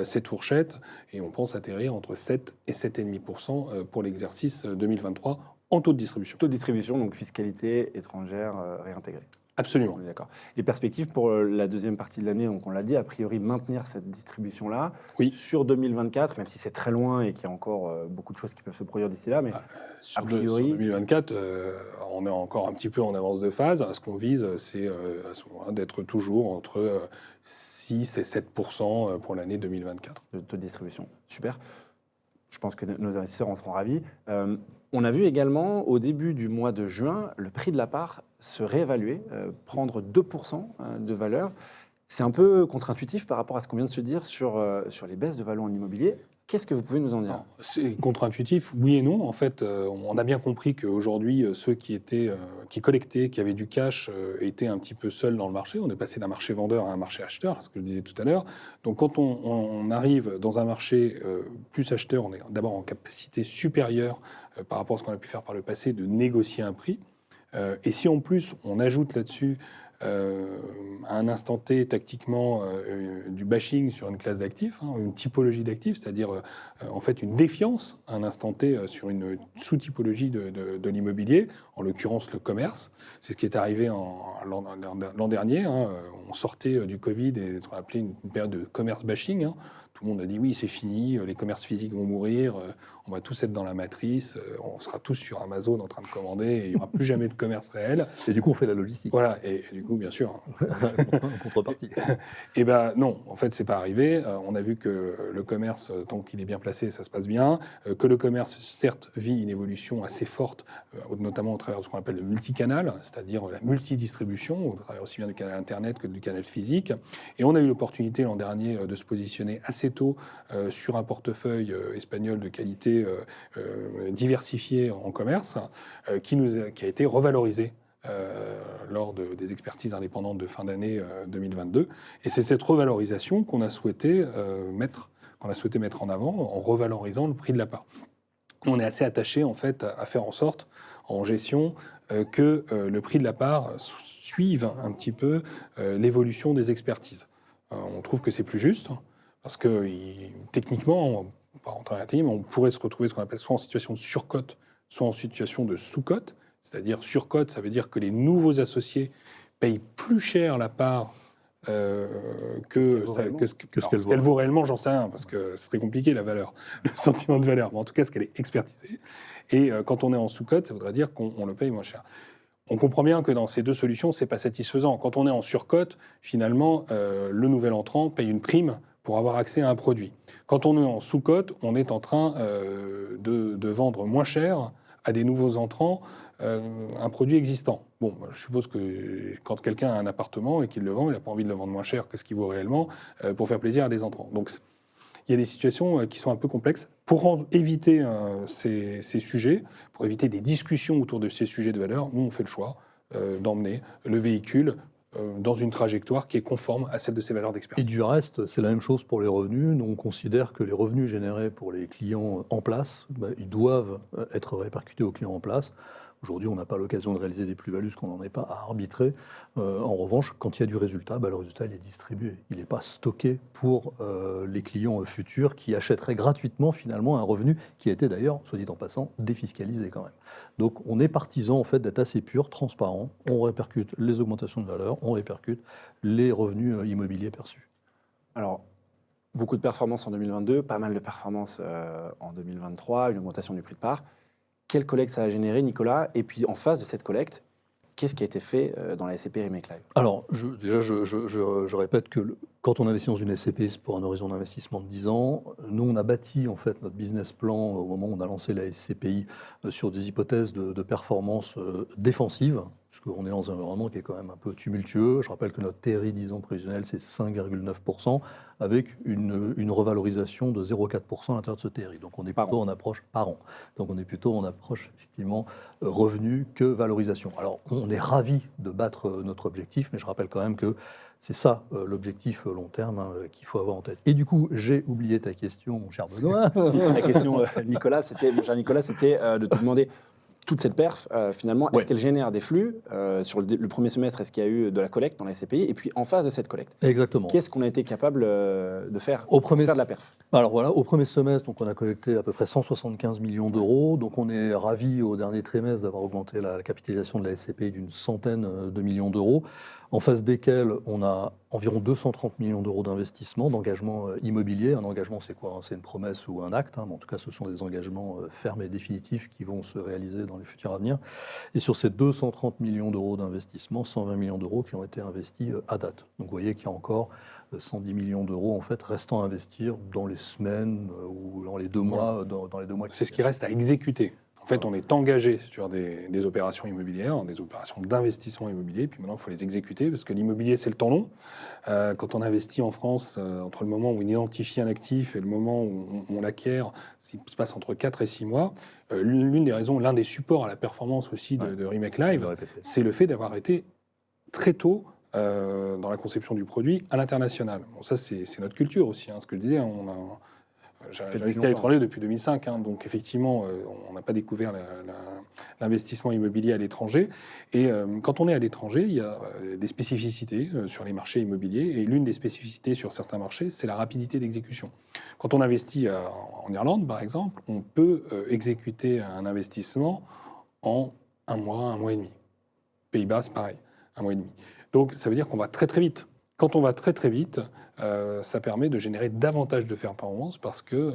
cette fourchette et on pense atterrir entre 7 et 7,5% pour l'exercice 2023 en taux de distribution. Taux de distribution, donc fiscalité étrangère réintégrée. Absolument. On est d'accord. Les perspectives pour la deuxième partie de l'année, donc on l'a dit, a priori maintenir cette distribution-là sur 2024, même si c'est très loin et qu'il y a encore beaucoup de choses qui peuvent se produire d'ici là, mais sur a priori... Sur 2024, on est encore un petit peu en avance de phase. Ce qu'on vise, c'est à ce moment-là d'être toujours entre 6 et 7% pour l'année 2024. De taux de distribution, super. Je pense que nos investisseurs en seront ravis. On a vu également, au début du mois de juin, le prix de la part se réévaluer, prendre 2% de valeur. C'est un peu contre-intuitif par rapport à ce qu'on vient de se dire sur les baisses de valeur en immobilier. Qu'est-ce que vous pouvez nous en dire? C'est contre-intuitif, oui et non. En fait, on a bien compris qu'aujourd'hui, ceux qui collectaient, qui avaient du cash, étaient un petit peu seuls dans le marché. On est passé d'un marché vendeur à un marché acheteur, ce que je disais tout à l'heure. Donc, quand on arrive dans un marché plus acheteur, on est d'abord en capacité supérieure par rapport à ce qu'on a pu faire par le passé de négocier un prix. Et si en plus on ajoute là-dessus à un instant T, tactiquement, du bashing sur une classe d'actifs, une typologie d'actifs, c'est-à-dire en fait une défiance à un instant T sur une sous-typologie de l'immobilier, en l'occurrence le commerce. C'est ce qui est arrivé l'an dernier. On sortait du Covid et ce qu'on appelait une période de commerce bashing. Tout le monde a dit oui, c'est fini, les commerces physiques vont mourir, on va tous être dans la matrice, on sera tous sur Amazon en train de commander, et il n'y aura plus jamais de commerce réel. Et du coup, on fait la logistique. Voilà, et du coup, bien sûr. En contrepartie. Et ben non, en fait, c'est pas arrivé. On a vu que le commerce, tant qu'il est bien placé, ça se passe bien. Que le commerce, certes, vit une évolution assez forte, notamment au travers de ce qu'on appelle le multicanal, c'est-à-dire la multidistribution, au travers aussi bien du canal Internet que du canal physique. Et on a eu l'opportunité l'an dernier de se positionner assez tôt sur un portefeuille espagnol de qualité diversifié en commerce, qui a été revalorisé lors des expertises indépendantes de fin d'année 2022. Et c'est cette revalorisation qu'on a souhaité mettre en avant en revalorisant le prix de la part. On est assez attaché en fait à faire en sorte en gestion que le prix de la part suive un petit peu l'évolution des expertises. On trouve que c'est plus juste parce que techniquement, pas rentrer dans la technique, mais on pourrait se retrouver ce qu'on appelle soit en situation de surcote, soit en situation de sous-cote. C'est-à-dire surcote, ça veut dire que les nouveaux associés payent plus cher la part que ce qu'elle vaut réellement, j'en sais rien, parce que c'est très compliqué la valeur, le sentiment de valeur, mais en tout cas, ce qu'elle est expertisée. Et quand on est en sous-cote, ça voudrait dire qu'on le paye moins cher. On comprend bien que dans ces deux solutions, c'est pas satisfaisant. Quand on est en surcote, finalement, le nouvel entrant paye une prime pour avoir accès à un produit. Quand on est en sous-cote, on est en train de vendre moins cher à des nouveaux entrants un produit existant. Bon, je suppose que quand quelqu'un a un appartement et qu'il le vend, il n'a pas envie de le vendre moins cher que ce qu'il vaut réellement pour faire plaisir à des entrants. Donc, il y a des situations qui sont un peu complexes. Pour éviter ces sujets, pour éviter des discussions autour de ces sujets de valeur, nous, on fait le choix d'emmener le véhicule dans une trajectoire qui est conforme à celle de ses valeurs d'expertise. Et du reste, c'est la même chose pour les revenus. Nous, on considère que les revenus générés pour les clients en place, ils doivent être répercutés aux clients en place. Aujourd'hui, on n'a pas l'occasion de réaliser des plus-values, parce qu'on n'en est pas à arbitrer. En revanche, quand il y a du résultat, le résultat il est distribué. Il n'est pas stocké pour les clients futurs qui achèteraient gratuitement finalement un revenu qui a été d'ailleurs, soit dit en passant, défiscalisé quand même. Donc on est partisan en fait d'être assez pur, transparent. On répercute les augmentations de valeur, on répercute les revenus immobiliers perçus. Alors, beaucoup de performances en 2022, pas mal de performances en 2023, une augmentation du prix de part. Quelle collecte ça a généré, Nicolas? Et puis, en face de cette collecte, qu'est-ce qui a été fait dans la SCP Remake Live? Alors, je répète que quand on investit dans une SCP, c'est pour un horizon d'investissement de 10 ans. Nous, on a bâti en fait notre business plan au moment où on a lancé la SCPI sur des hypothèses de performance défensive, parce qu'on est dans un environnement qui est quand même un peu tumultueux. Je rappelle que notre TRI 10 ans prévisionnel, c'est 5,9%, avec une revalorisation de 0,4% à l'intérieur de ce TRI. Donc on est plutôt en approche par an. Donc on est plutôt en approche effectivement revenu que valorisation. Alors on est ravis de battre notre objectif, mais je rappelle quand même que c'est ça l'objectif long terme qu'il faut avoir en tête. Et du coup, j'ai oublié ta question, mon cher Benoît. La question, Nicolas, c'était de te demander toute cette perf, finalement, est-ce qu'elle génère des flux sur le premier semestre? Est-ce qu'il y a eu de la collecte dans la SCPI? Et puis, en face de cette collecte, exactement. Qu'est-ce qu'on a été capable de faire pour faire de la perf? Alors voilà, au premier semestre, donc on a collecté à peu près 175 millions d'euros. Donc on est ravis au dernier trimestre d'avoir augmenté la capitalisation de la SCPI d'une centaine de millions d'euros, en face desquels on a environ 230 millions d'euros d'investissement, d'engagement immobilier. Un engagement, c'est quoi? C'est une promesse ou un acte, mais en tout cas, ce sont des engagements fermes et définitifs qui vont se réaliser dans les futurs à venir. Et sur ces 230 millions d'euros d'investissement, 120 millions d'euros qui ont été investis à date. Donc vous voyez qu'il y a encore 110 millions d'euros en fait restant à investir dans les semaines ou dans les 2 mois. Dans les 2 mois C'est ce qui reste à exécuter. En fait, on est engagé sur des opérations immobilières, des opérations d'investissement immobilier, puis maintenant, il faut les exécuter, parce que l'immobilier, c'est le temps long. Quand on investit en France, entre le moment où on identifie un actif et le moment où on l'acquiert, il se passe entre 4 et 6 mois. L'une des raisons, l'un des supports à la performance aussi de Remake Live, c'est le fait d'avoir été très tôt dans la conception du produit à l'international. Bon, ça, c'est notre culture aussi, ce que je disais. J'ai investi à l'étranger depuis 2005, donc effectivement, on n'a pas découvert l'investissement immobilier à l'étranger. Et quand on est à l'étranger, il y a des spécificités sur les marchés immobiliers. Et l'une des spécificités sur certains marchés, c'est la rapidité d'exécution. Quand on investit en Irlande, par exemple, on peut exécuter un investissement en 1 mois et demi. Pays-Bas, c'est pareil, 1 mois et demi. Donc ça veut dire qu'on va très très vite. Quand on va très très vite, ça permet de générer davantage de performance parce que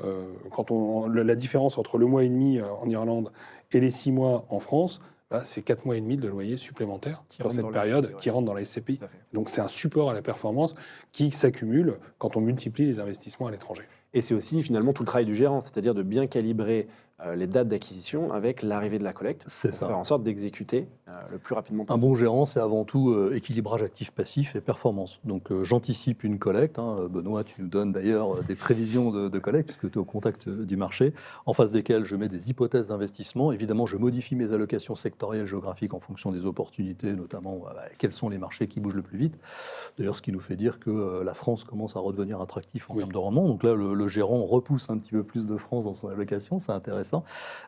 la différence entre le mois et demi en Irlande et les 6 mois en France, c'est 4 mois et demi de loyer supplémentaire sur cette période qui rentre dans la SCPI. Donc c'est un support à la performance qui s'accumule quand on multiplie les investissements à l'étranger. Et c'est aussi finalement tout le travail du gérant, c'est-à-dire de bien calibrer les dates d'acquisition avec l'arrivée de la collecte, c'est pour ça. faire en sorte d'exécuter le plus rapidement possible. Un bon gérant, c'est avant tout équilibrage actif-passif et performance. Donc j'anticipe une collecte. Benoît, tu nous donnes d'ailleurs des prévisions de collecte, puisque tu es au contact du marché, en face desquelles je mets des hypothèses d'investissement. Évidemment, je modifie mes allocations sectorielles géographiques en fonction des opportunités, notamment quels sont les marchés qui bougent le plus vite. D'ailleurs, ce qui nous fait dire que la France commence à redevenir attractif en termes de rendement. Donc là, le gérant repousse un petit peu plus de France dans son allocation, c'est intéressant.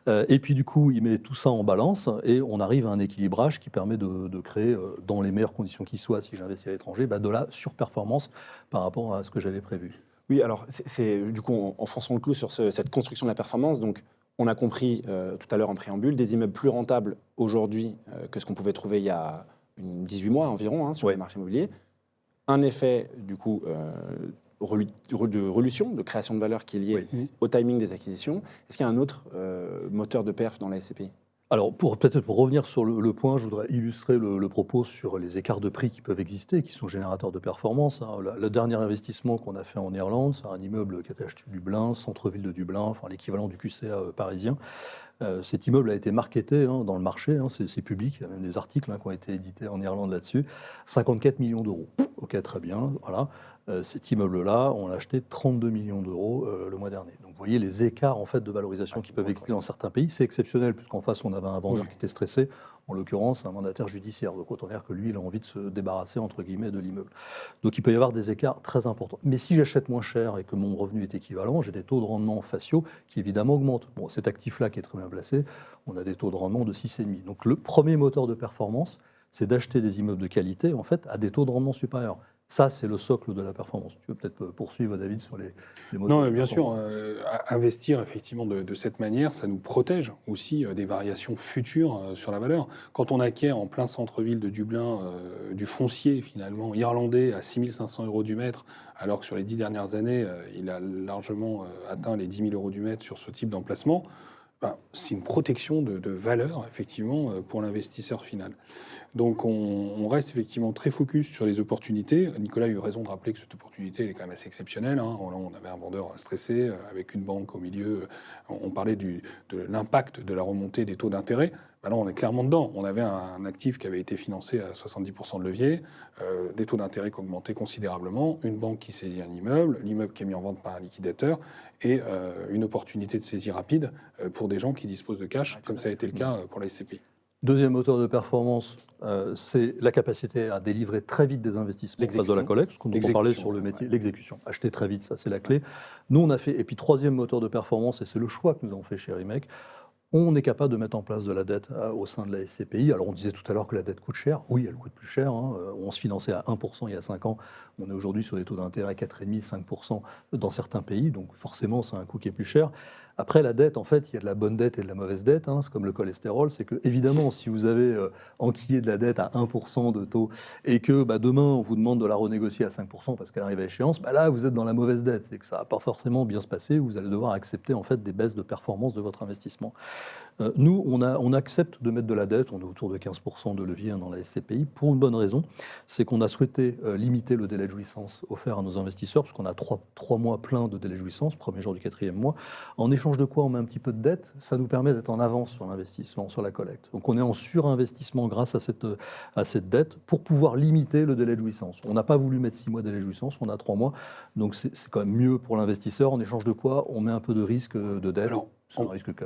Et puis du coup, il met tout ça en balance et on arrive à un équilibrage qui permet de créer, dans les meilleures conditions qui soient, si j'investis à l'étranger, de la surperformance par rapport à ce que j'avais prévu. Oui, alors c'est du coup, enfonçons le clou sur cette construction de la performance. Donc, on a compris tout à l'heure en préambule, des immeubles plus rentables aujourd'hui que ce qu'on pouvait trouver il y a 18 mois environ sur les marchés immobiliers. Un effet, du coup, de relution, de création de valeur qui est lié au timing des acquisitions. Est-ce qu'il y a un autre moteur de perf dans la SCPI ? Alors, peut-être pour revenir sur le point, je voudrais illustrer le propos sur les écarts de prix qui peuvent exister, qui sont générateurs de performance. Le dernier investissement qu'on a fait en Irlande, c'est un immeuble qui est acheté à Dublin, centre-ville de Dublin, enfin l'équivalent du QCA parisien. Cet immeuble a été marketé dans le marché, c'est public, il y a même des articles qui ont été édités en Irlande là-dessus. 54 millions d'euros. Ok, très bien, voilà. Cet immeuble-là, on l'a acheté 32 millions d'euros le mois dernier. Donc vous voyez les écarts en fait, de valorisation qui peuvent exister dans certains pays. C'est exceptionnel puisqu'en face, on avait un vendeur qui était stressé, en l'occurrence un mandataire judiciaire. Donc autant dire que lui, il a envie de se débarrasser entre guillemets de l'immeuble. Donc il peut y avoir des écarts très importants. Mais si j'achète moins cher et que mon revenu est équivalent, j'ai des taux de rendement faciaux qui évidemment augmentent. Bon, cet actif-là qui est très bien placé, on a des taux de rendement de 6,5. Donc le premier moteur de performance, c'est d'acheter des immeubles de qualité en fait, à des taux de rendement supérieurs. Ça, c'est le socle de la performance. Tu veux peut-être poursuivre, David, sur les moteurs. Non, bien sûr. Investir effectivement de cette manière, ça nous protège aussi des variations futures sur la valeur. Quand on acquiert en plein centre-ville de Dublin du foncier finalement irlandais à 6 500 € du mètre, alors que sur les 10 dernières années, il a largement atteint les 10 000 € du mètre sur ce type d'emplacement, c'est une protection de valeur effectivement pour l'investisseur final. Donc on reste effectivement très focus sur les opportunités. Nicolas a eu raison de rappeler que cette opportunité elle est quand même assez exceptionnelle. On avait un vendeur stressé avec une banque au milieu. On parlait de l'impact de la remontée des taux d'intérêt. Là, on est clairement dedans. On avait un actif qui avait été financé à 70% de levier, des taux d'intérêt qui augmentaient considérablement, une banque qui saisit un immeuble, l'immeuble qui est mis en vente par un liquidateur et une opportunité de saisie rapide pour des gens qui disposent de cash, comme ça a été le cas pour la SCPI. Deuxième moteur de performance, c'est la capacité à délivrer très vite des investissements en face de la collecte, ce qu'on parlait sur le métier, l'exécution. Acheter très vite, ça c'est la clé. Nous, on a fait, et puis troisième moteur de performance, et c'est le choix que nous avons fait chez Remake, on est capable de mettre en place de la dette au sein de la SCPI. Alors on disait tout à l'heure que la dette coûte cher. Oui, elle coûte plus cher. On se finançait à 1% il y a 5 ans. On est aujourd'hui sur des taux d'intérêt à 4,5-5% dans certains pays. Donc forcément, c'est un coût qui est plus cher. Après, la dette, en fait, il y a de la bonne dette et de la mauvaise dette. C'est comme le cholestérol. C'est que, évidemment, si vous avez enquillé de la dette à 1% de taux et que demain, on vous demande de la renégocier à 5% parce qu'elle arrive à échéance, là, vous êtes dans la mauvaise dette. C'est que ça ne va pas forcément bien se passer. Vous allez devoir accepter en fait, des baisses de performance de votre investissement. Nous, on accepte de mettre de la dette. On est autour de 15% de levier dans la SCPI pour une bonne raison. C'est qu'on a souhaité limiter le délai de jouissance offert à nos investisseurs parce qu'on a 3 mois pleins de délai de jouissance, premier jour du 4e mois. En échange de quoi on met un petit peu de dette, ça nous permet d'être en avance sur l'investissement, sur la collecte. Donc on est en surinvestissement grâce à cette dette pour pouvoir limiter le délai de jouissance. On n'a pas voulu mettre 6 mois de délai de jouissance, on a 3 mois. Donc c'est quand même mieux pour l'investisseur. En échange de quoi on met un peu de risque de dette. Alors,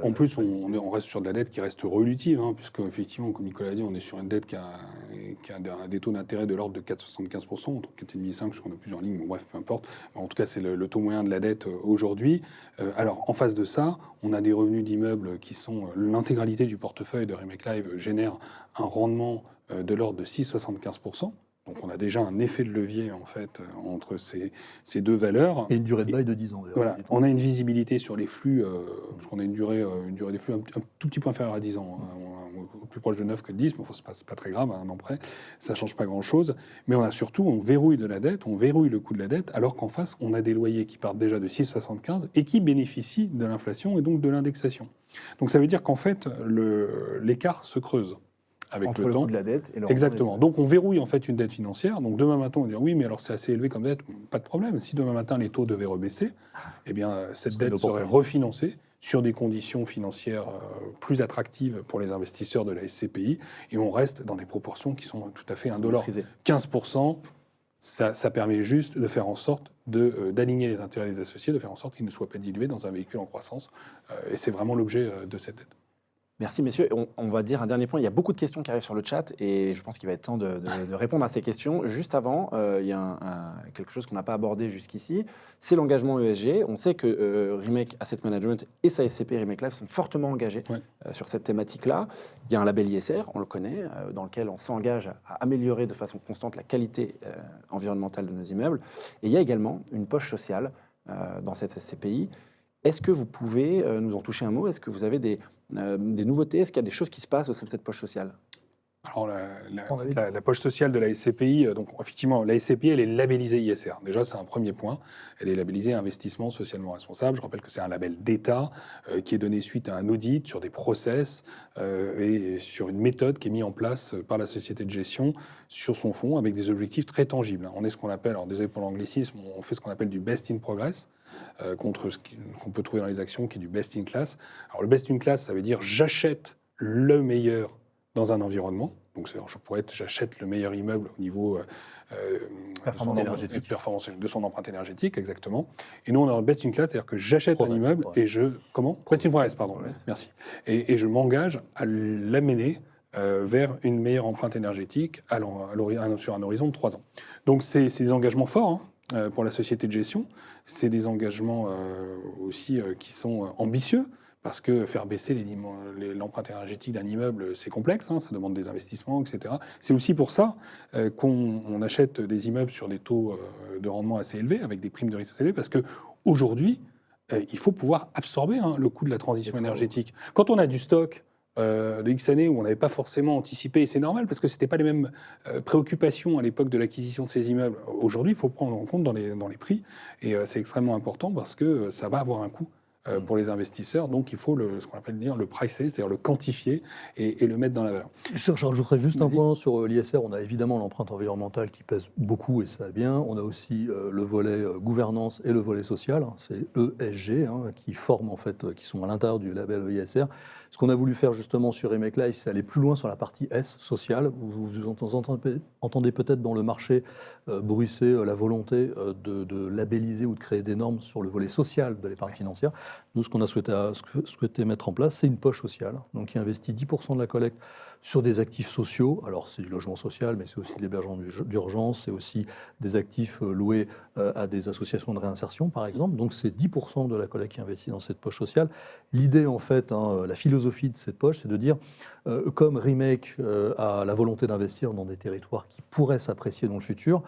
en plus, on reste sur de la dette qui reste évolutive, puisque effectivement, comme Nicolas a dit, on est sur une dette qui a des taux d'intérêt de l'ordre de 4,75%, entre 4,5%, parce qu'on a plusieurs lignes, bon, bref, peu importe. En tout cas, c'est le taux moyen de la dette aujourd'hui. Alors, en face de ça, on a des revenus d'immeubles qui sont l'intégralité du portefeuille de Remake Live génère un rendement de l'ordre de 6,75%. Donc on a déjà un effet de levier en fait entre ces deux valeurs. Et une durée de bail de 10 ans. Voilà, on a une visibilité sur les flux, parce qu'on a une durée des flux un tout petit peu inférieure à 10 ans, plus proche de 9 que de 10, mais c'est pas très grave, à un an près, ça change pas grand-chose. Mais on a surtout, on verrouille de la dette, on verrouille le coût de la dette, alors qu'en face, on a des loyers qui partent déjà de 6,75 et qui bénéficient de l'inflation et donc de l'indexation. Donc ça veut dire qu'en fait, l'écart se creuse. Avec entre le temps. Coût de la dette et le Exactement. Donc on verrouille en fait une dette financière. Donc demain matin on va dire oui mais alors c'est assez élevé comme dette, pas de problème. Si demain matin les taux devaient rebaisser, eh bien cette dette serait refinancée sur des conditions financières plus attractives pour les investisseurs de la SCPI et on reste dans des proportions qui sont tout à fait indolores. 15%, ça permet juste de faire en sorte d'aligner les intérêts des associés, de faire en sorte qu'ils ne soient pas dilués dans un véhicule en croissance et c'est vraiment l'objet de cette dette. Merci messieurs. On va dire un dernier point. Il y a beaucoup de questions qui arrivent sur le chat et je pense qu'il va être temps de répondre à ces questions. Juste avant, il y a quelque chose qu'on n'a pas abordé jusqu'ici, c'est l'engagement ESG. On sait que Remake Asset Management et sa SCP Remake Life sont fortement engagés sur cette thématique-là. Il y a un label ISR, on le connaît, dans lequel on s'engage à améliorer de façon constante la qualité environnementale de nos immeubles. Et il y a également une poche sociale dans cette SCPI. Est-ce que vous pouvez nous en toucher un mot? Est-ce que vous avez des nouveautés? Est-ce qu'il y a des choses qui se passent au sein de cette poche sociale? Alors, la poche sociale de la SCPI, donc effectivement, la SCPI, elle est labellisée ISR. Déjà, c'est un premier point. Elle est labellisée Investissement Socialement Responsable. Je rappelle que c'est un label d'État qui est donné suite à un audit sur des process et sur une méthode qui est mise en place par la société de gestion sur son fonds avec des objectifs très tangibles. On est ce qu'on appelle, alors désolé pour l'anglicisme, on fait ce qu'on appelle du best in progress. Contre ce qu'on peut trouver dans les actions, qui est du best in class. Alors le best in class, ça veut dire j'achète le meilleur dans un environnement. Donc je pourrais être j'achète le meilleur immeuble au niveau de son empreinte énergétique, exactement. Et nous, on a un best in class, c'est-à-dire que j'achète un immeuble et je... Comment ? Best in progress, pardon. Merci. Et je m'engage à l'amener vers une meilleure empreinte énergétique sur un horizon de 3 ans. Donc c'est des engagements forts, pour la société de gestion. C'est des engagements aussi qui sont ambitieux, parce que faire baisser l'empreinte énergétique d'un immeuble, c'est complexe, ça demande des investissements, etc. C'est aussi pour ça qu'on achète des immeubles sur des taux de rendement assez élevés, avec des primes de risque assez élevées, parce qu'aujourd'hui, il faut pouvoir absorber le coût de la transition énergétique. Quand on a du stock de X années où on n'avait pas forcément anticipé, et c'est normal parce que ce n'était pas les mêmes préoccupations à l'époque de l'acquisition de ces immeubles. Aujourd'hui, il faut prendre en compte dans les prix, et c'est extrêmement important parce que ça va avoir un coût pour les investisseurs, donc il faut ce qu'on appelle le pricer, c'est-à-dire le quantifier et le mettre dans la valeur. Je rajouterais juste un point sur l'ISR. On a évidemment l'empreinte environnementale qui pèse beaucoup et ça va bien. On a aussi le volet gouvernance et le volet social, c'est ESG, qui forment en fait, qui sont à l'intérieur du label ISR. Ce qu'on a voulu faire justement sur Remake Life, c'est aller plus loin sur la partie S, sociale. Vous entendez peut-être dans le marché bruisser la volonté de labelliser ou de créer des normes sur le volet social de l'épargne financière. Nous, ce qu'on a souhaité mettre en place, c'est une poche sociale, donc qui investit 10% de la collecte sur des actifs sociaux. Alors, c'est du logement social, mais c'est aussi de l'hébergement d'urgence, c'est aussi des actifs loués à des associations de réinsertion, par exemple. Donc, c'est 10% de la collecte qui investit dans cette poche sociale. L'idée, en fait, la philosophie de cette poche, c'est de dire, comme Remake a la volonté d'investir dans des territoires qui pourraient s'apprécier dans le futur,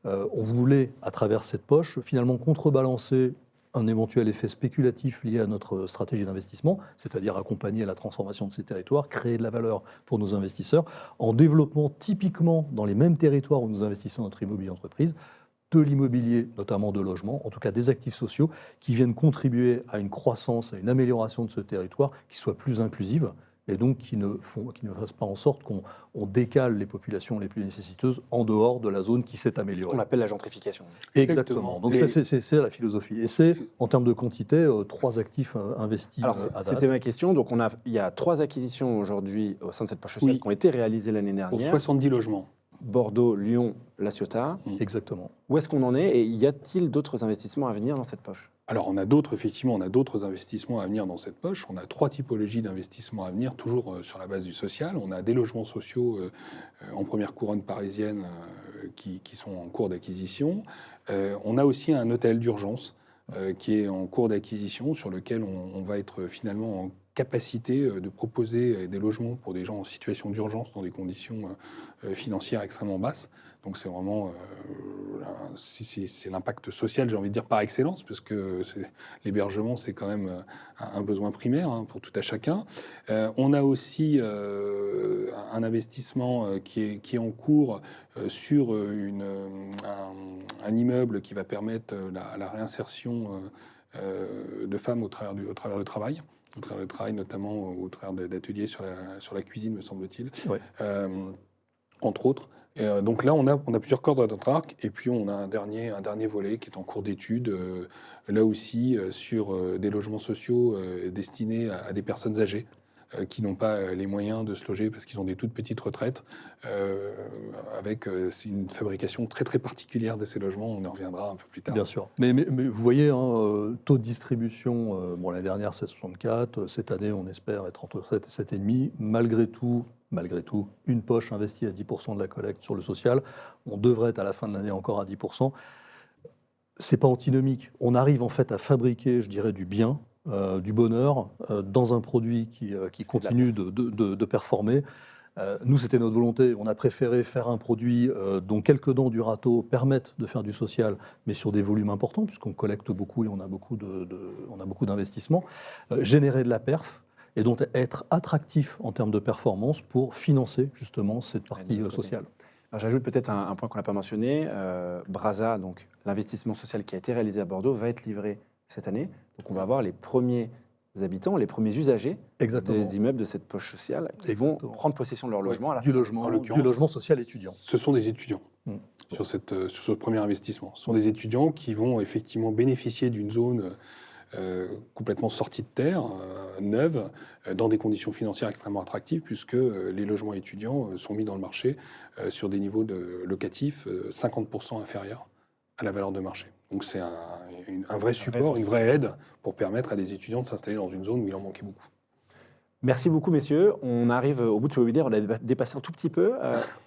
on voulait, à travers cette poche, finalement contrebalancer un éventuel effet spéculatif lié à notre stratégie d'investissement, c'est-à-dire accompagner la transformation de ces territoires, créer de la valeur pour nos investisseurs, en développant typiquement dans les mêmes territoires où nous investissons notre immobilier entreprise, de l'immobilier, notamment de logement, en tout cas des actifs sociaux, qui viennent contribuer à une croissance, à une amélioration de ce territoire qui soit plus inclusive, et donc qui ne fasse pas en sorte qu'on décale les populations les plus nécessiteuses en dehors de la zone qui s'est améliorée. On appelle la gentrification. Exactement. Donc c'est la philosophie. Et c'est, en termes de quantité, 3 actifs investis Alors, à date. c'était ma question. Donc, il y a 3 acquisitions aujourd'hui au sein de cette poche sociale qui ont été réalisées l'année Pour dernière. 70 logements. Bordeaux, Lyon, La Ciotat. Exactement. Où est-ce qu'on en est et y a-t-il d'autres investissements à venir dans cette poche? Alors, on a d'autres investissements à venir dans cette poche. On a 3 typologies d'investissements à venir, toujours sur la base du social. On a des logements sociaux en première couronne parisienne qui sont en cours d'acquisition. On a aussi un hôtel d'urgence qui est en cours d'acquisition, sur lequel on va être finalement en capacité de proposer des logements pour des gens en situation d'urgence dans des conditions financières extrêmement basses. Donc c'est vraiment c'est l'impact social, j'ai envie de dire, par excellence, parce que l'hébergement, c'est quand même un besoin primaire pour tout à chacun. On a aussi un investissement qui est en cours sur un immeuble qui va permettre la réinsertion de femmes au travers du travail. Au travers du travail, notamment au travers d'ateliers sur la cuisine, me semble-t-il, Ouais. entre autres. Donc là, on a plusieurs cordes à notre arc, et puis on a un dernier volet qui est en cours d'étude, là aussi sur des logements sociaux destinés à des personnes âgées qui n'ont pas les moyens de se loger parce qu'ils ont des toutes petites retraites, avec une fabrication très très particulière de ces logements. On en reviendra un peu plus tard. Bien sûr. Mais vous voyez, taux de distribution, l'année dernière, 7,64. Cette année, on espère être entre 7 et 7,5. Malgré tout, une poche investie à 10% de la collecte sur le social. On devrait être à la fin de l'année encore à 10%. C'est pas antinomique. On arrive en fait à fabriquer, je dirais, du bien, du bonheur, dans un produit qui continue de performer. Nous, c'était notre volonté. On a préféré faire un produit dont quelques dents du râteau permettent de faire du social, mais sur des volumes importants, puisqu'on collecte beaucoup et on a beaucoup d'investissements, générer de la perf, et donc être attractif en termes de performance pour financer justement cette partie sociale. Alors, j'ajoute peut-être un point qu'on n'a pas mentionné. Brasa, donc l'investissement social qui a été réalisé à Bordeaux, va être livré cette année. Donc on va avoir les premiers habitants, les premiers usagers des immeubles de cette poche sociale qui vont prendre possession de leur logement. À la du logement social étudiant. Ce sont des étudiants sur ce premier investissement. Ce sont des étudiants qui vont effectivement bénéficier d'une zone complètement sortie de terre, neuve, dans des conditions financières extrêmement attractives, puisque les logements étudiants sont mis dans le marché sur des niveaux locatifs 50% inférieurs à la valeur de marché. Donc c'est un vrai support, une vraie aide pour permettre à des étudiants de s'installer dans une zone où il en manquait beaucoup. Merci beaucoup, messieurs. On arrive au bout de ce webinaire. On a dépassé un tout petit peu.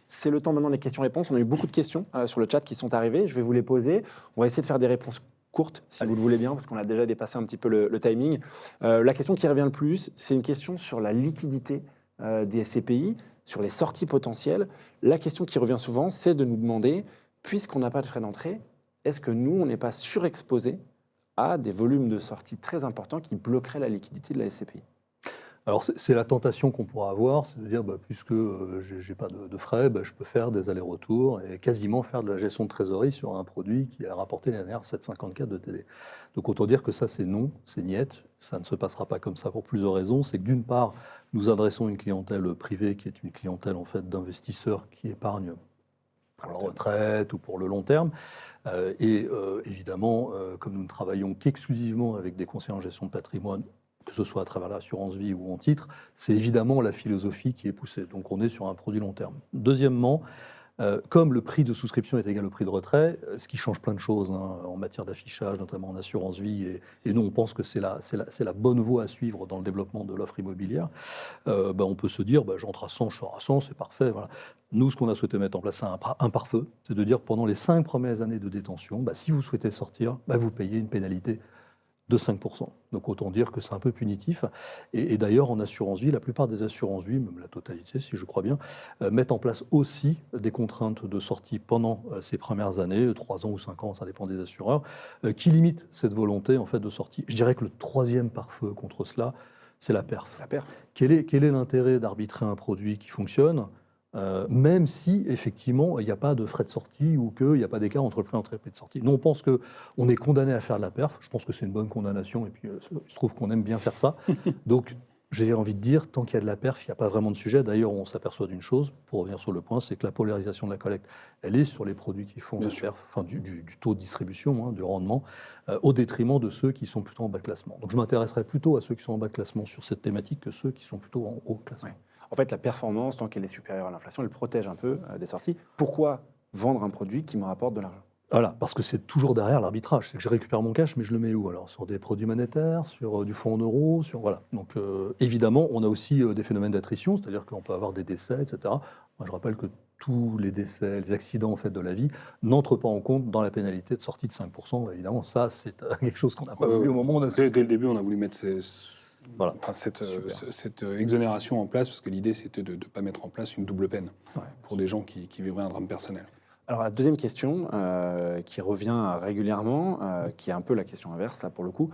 C'est le temps maintenant des questions-réponses. On a eu beaucoup de questions sur le chat qui sont arrivées. Je vais vous les poser. On va essayer de faire des réponses courtes, si vous le voulez bien, parce qu'on a déjà dépassé un petit peu le timing. La question qui revient le plus, c'est une question sur la liquidité des SCPI, sur les sorties potentielles. La question qui revient souvent, c'est de nous demander, puisqu'on n'a pas de frais d'entrée, est-ce que nous, on n'est pas surexposé à des volumes de sortie très importants qui bloqueraient la liquidité de la SCPI? Alors c'est la tentation qu'on pourra avoir, c'est de dire, puisque je n'ai pas de frais, je peux faire des allers-retours et quasiment faire de la gestion de trésorerie sur un produit qui a rapporté l'année dernière 7,54 de TD. Donc autant dire que ça c'est non, c'est niet, ça ne se passera pas comme ça pour plusieurs raisons. C'est que d'une part, nous adressons une clientèle privée qui est une clientèle en fait d'investisseurs qui épargnent pour la retraite ou pour le long terme. Évidemment, comme nous ne travaillons qu'exclusivement avec des conseillers en gestion de patrimoine, que ce soit à travers l'assurance vie ou en titre, c'est évidemment la philosophie qui est poussée. Donc on est sur un produit long terme. Deuxièmement, Comme le prix de souscription est égal au prix de retrait, ce qui change plein de choses en matière d'affichage, notamment en assurance vie, et nous on pense que c'est la bonne voie à suivre dans le développement de l'offre immobilière, on peut se dire j'entre à 100, je sors à 100, c'est parfait. Voilà. Nous, ce qu'on a souhaité mettre en place, c'est un pare-feu, c'est de dire pendant les 5 premières années de détention, si vous souhaitez sortir, vous payez une pénalité de 5%. Donc autant dire que c'est un peu punitif. Et d'ailleurs, en assurance vie, la plupart des assurances vie, même la totalité, si je crois bien, mettent en place aussi des contraintes de sortie pendant ces premières années, 3 ans ou 5 ans, ça dépend des assureurs, qui limitent cette volonté en fait, de sortie. Je dirais que le troisième pare-feu contre cela, c'est la perf. La perf. Quel est l'intérêt d'arbitrer un produit qui fonctionne même si, effectivement, il n'y a pas de frais de sortie ou qu'il n'y a pas d'écart entre le prix d'entrée et le prix de sortie. Nous, on pense qu'on est condamné à faire de la perf. Je pense que c'est une bonne condamnation et puis il se trouve qu'on aime bien faire ça. Donc, j'ai envie de dire, tant qu'il y a de la perf, il n'y a pas vraiment de sujet. D'ailleurs, on s'aperçoit d'une chose, pour revenir sur le point, c'est que la polarisation de la collecte, elle est sur les produits qui font la perf, enfin, du taux de distribution, du rendement, au détriment de ceux qui sont plutôt en bas de classement. Donc, je m'intéresserai plutôt à ceux qui sont en bas de classement sur cette thématique que ceux qui sont plutôt en haut classement. Ouais. En fait, la performance, tant qu'elle est supérieure à l'inflation, elle protège un peu des sorties. Pourquoi vendre un produit qui me rapporte de l'argent ? Voilà, parce que c'est toujours derrière l'arbitrage. C'est que je récupère mon cash, mais je le mets où alors ? Sur des produits monétaires, sur du fonds en euros, voilà. Donc évidemment, on a aussi des phénomènes d'attrition, c'est-à-dire qu'on peut avoir des décès, etc. Moi, je rappelle que tous les décès, les accidents en fait, de la vie n'entrent pas en compte dans la pénalité de sortie de 5%. Évidemment, ça, c'est quelque chose qu'on n'a pas voulu au moment où on a... Dès le début, on a voulu mettre Voilà. cette exonération en place, parce que l'idée, c'était de ne pas mettre en place une double peine pour des gens qui vivraient un drame personnel. Alors, la deuxième question, qui revient régulièrement, qui est un peu la question inverse, là, pour le coup.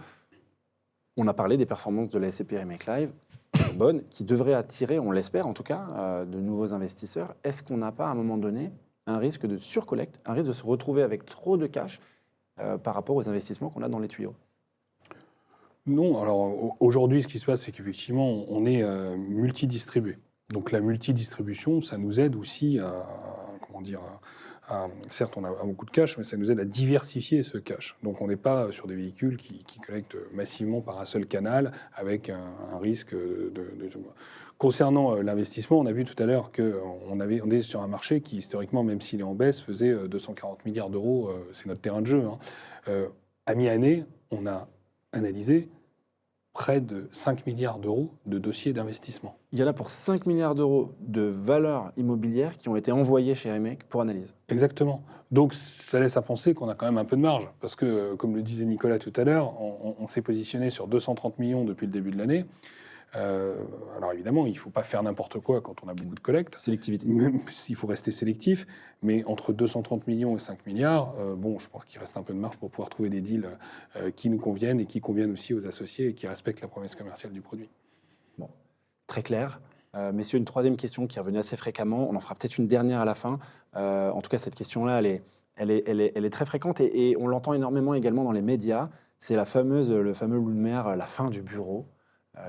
On a parlé des performances de la SCPI Remake Live, bonnes, qui devraient attirer, on l'espère en tout cas, de nouveaux investisseurs. Est-ce qu'on n'a pas, à un moment donné, un risque de surcollecte, un risque de se retrouver avec trop de cash par rapport aux investissements qu'on a dans les tuyaux ? Non, alors aujourd'hui, ce qui se passe, c'est qu'effectivement, on est multidistribué. Donc la multidistribution, ça nous aide aussi certes, on a beaucoup de cash, mais ça nous aide à diversifier ce cash. Donc on n'est pas sur des véhicules qui collectent massivement par un seul canal, avec un risque de... Concernant l'investissement, on a vu tout à l'heure qu'on est sur un marché qui, historiquement, même s'il est en baisse, faisait 240 milliards d'euros, c'est notre terrain de jeu. À mi-année, on a analysé près de 5 milliards d'euros de dossiers d'investissement. Il y a là pour 5 milliards d'euros de valeurs immobilières qui ont été envoyées chez Remake pour analyse. Exactement. Donc ça laisse à penser qu'on a quand même un peu de marge. Parce que, comme le disait Nicolas tout à l'heure, on s'est positionné sur 230 millions depuis le début de l'année. Alors évidemment, il ne faut pas faire n'importe quoi quand on a beaucoup de collecte. Sélectivité. Même s'il faut rester sélectif. Mais entre 230 millions et 5 milliards, je pense qu'il reste un peu de marge pour pouvoir trouver des deals qui nous conviennent et qui conviennent aussi aux associés et qui respectent la promesse commerciale du produit. Bon, très clair. Messieurs, une troisième question qui est revenue assez fréquemment. On en fera peut-être une dernière à la fin. En tout cas, cette question-là, elle est très fréquente et on l'entend énormément également dans les médias. C'est le fameux loup de mer, la fin du bureau.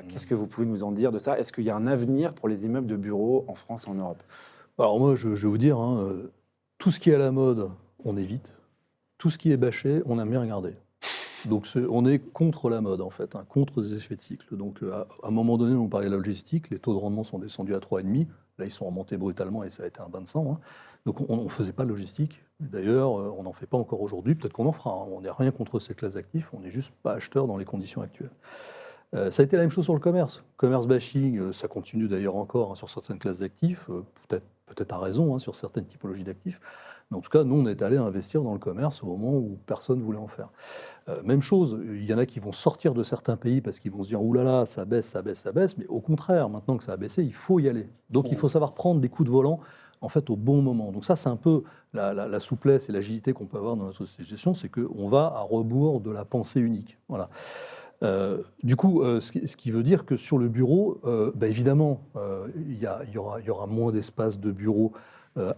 Qu'est-ce que vous pouvez nous en dire de ça ? Est-ce qu'il y a un avenir pour les immeubles de bureaux en France et en Europe ? Alors moi, je vais vous dire, tout ce qui est à la mode, on évite. Tout ce qui est bâché, on aime bien regarder. Donc on est contre la mode, en fait, contre les effets de cycle. Donc à un moment donné, on parlait de la logistique, les taux de rendement sont descendus à 3,5. Là, ils sont remontés brutalement et ça a été un bain de sang. Donc on ne faisait pas de logistique. D'ailleurs, on n'en fait pas encore aujourd'hui. Peut-être qu'on en fera. On n'est rien contre cette classe d'actifs. On n'est juste pas acheteur dans les conditions actuelles. Ça a été la même chose sur le commerce. Commerce bashing, ça continue d'ailleurs encore sur certaines classes d'actifs, peut-être à raison sur certaines typologies d'actifs. Mais en tout cas, nous, on est allé investir dans le commerce au moment où personne ne voulait en faire. Même chose, il y en a qui vont sortir de certains pays parce qu'ils vont se dire « Ouh là là, ça baisse, ça baisse, ça baisse ». Mais au contraire, maintenant que ça a baissé, il faut y aller. Donc il faut savoir prendre des coups de volant en fait, au bon moment. Donc ça, c'est un peu la souplesse et l'agilité qu'on peut avoir dans la société de gestion, c'est qu'on va à rebours de la pensée unique. Voilà. Du coup, ce qui veut dire que sur le bureau, évidemment, il y aura moins d'espace de bureau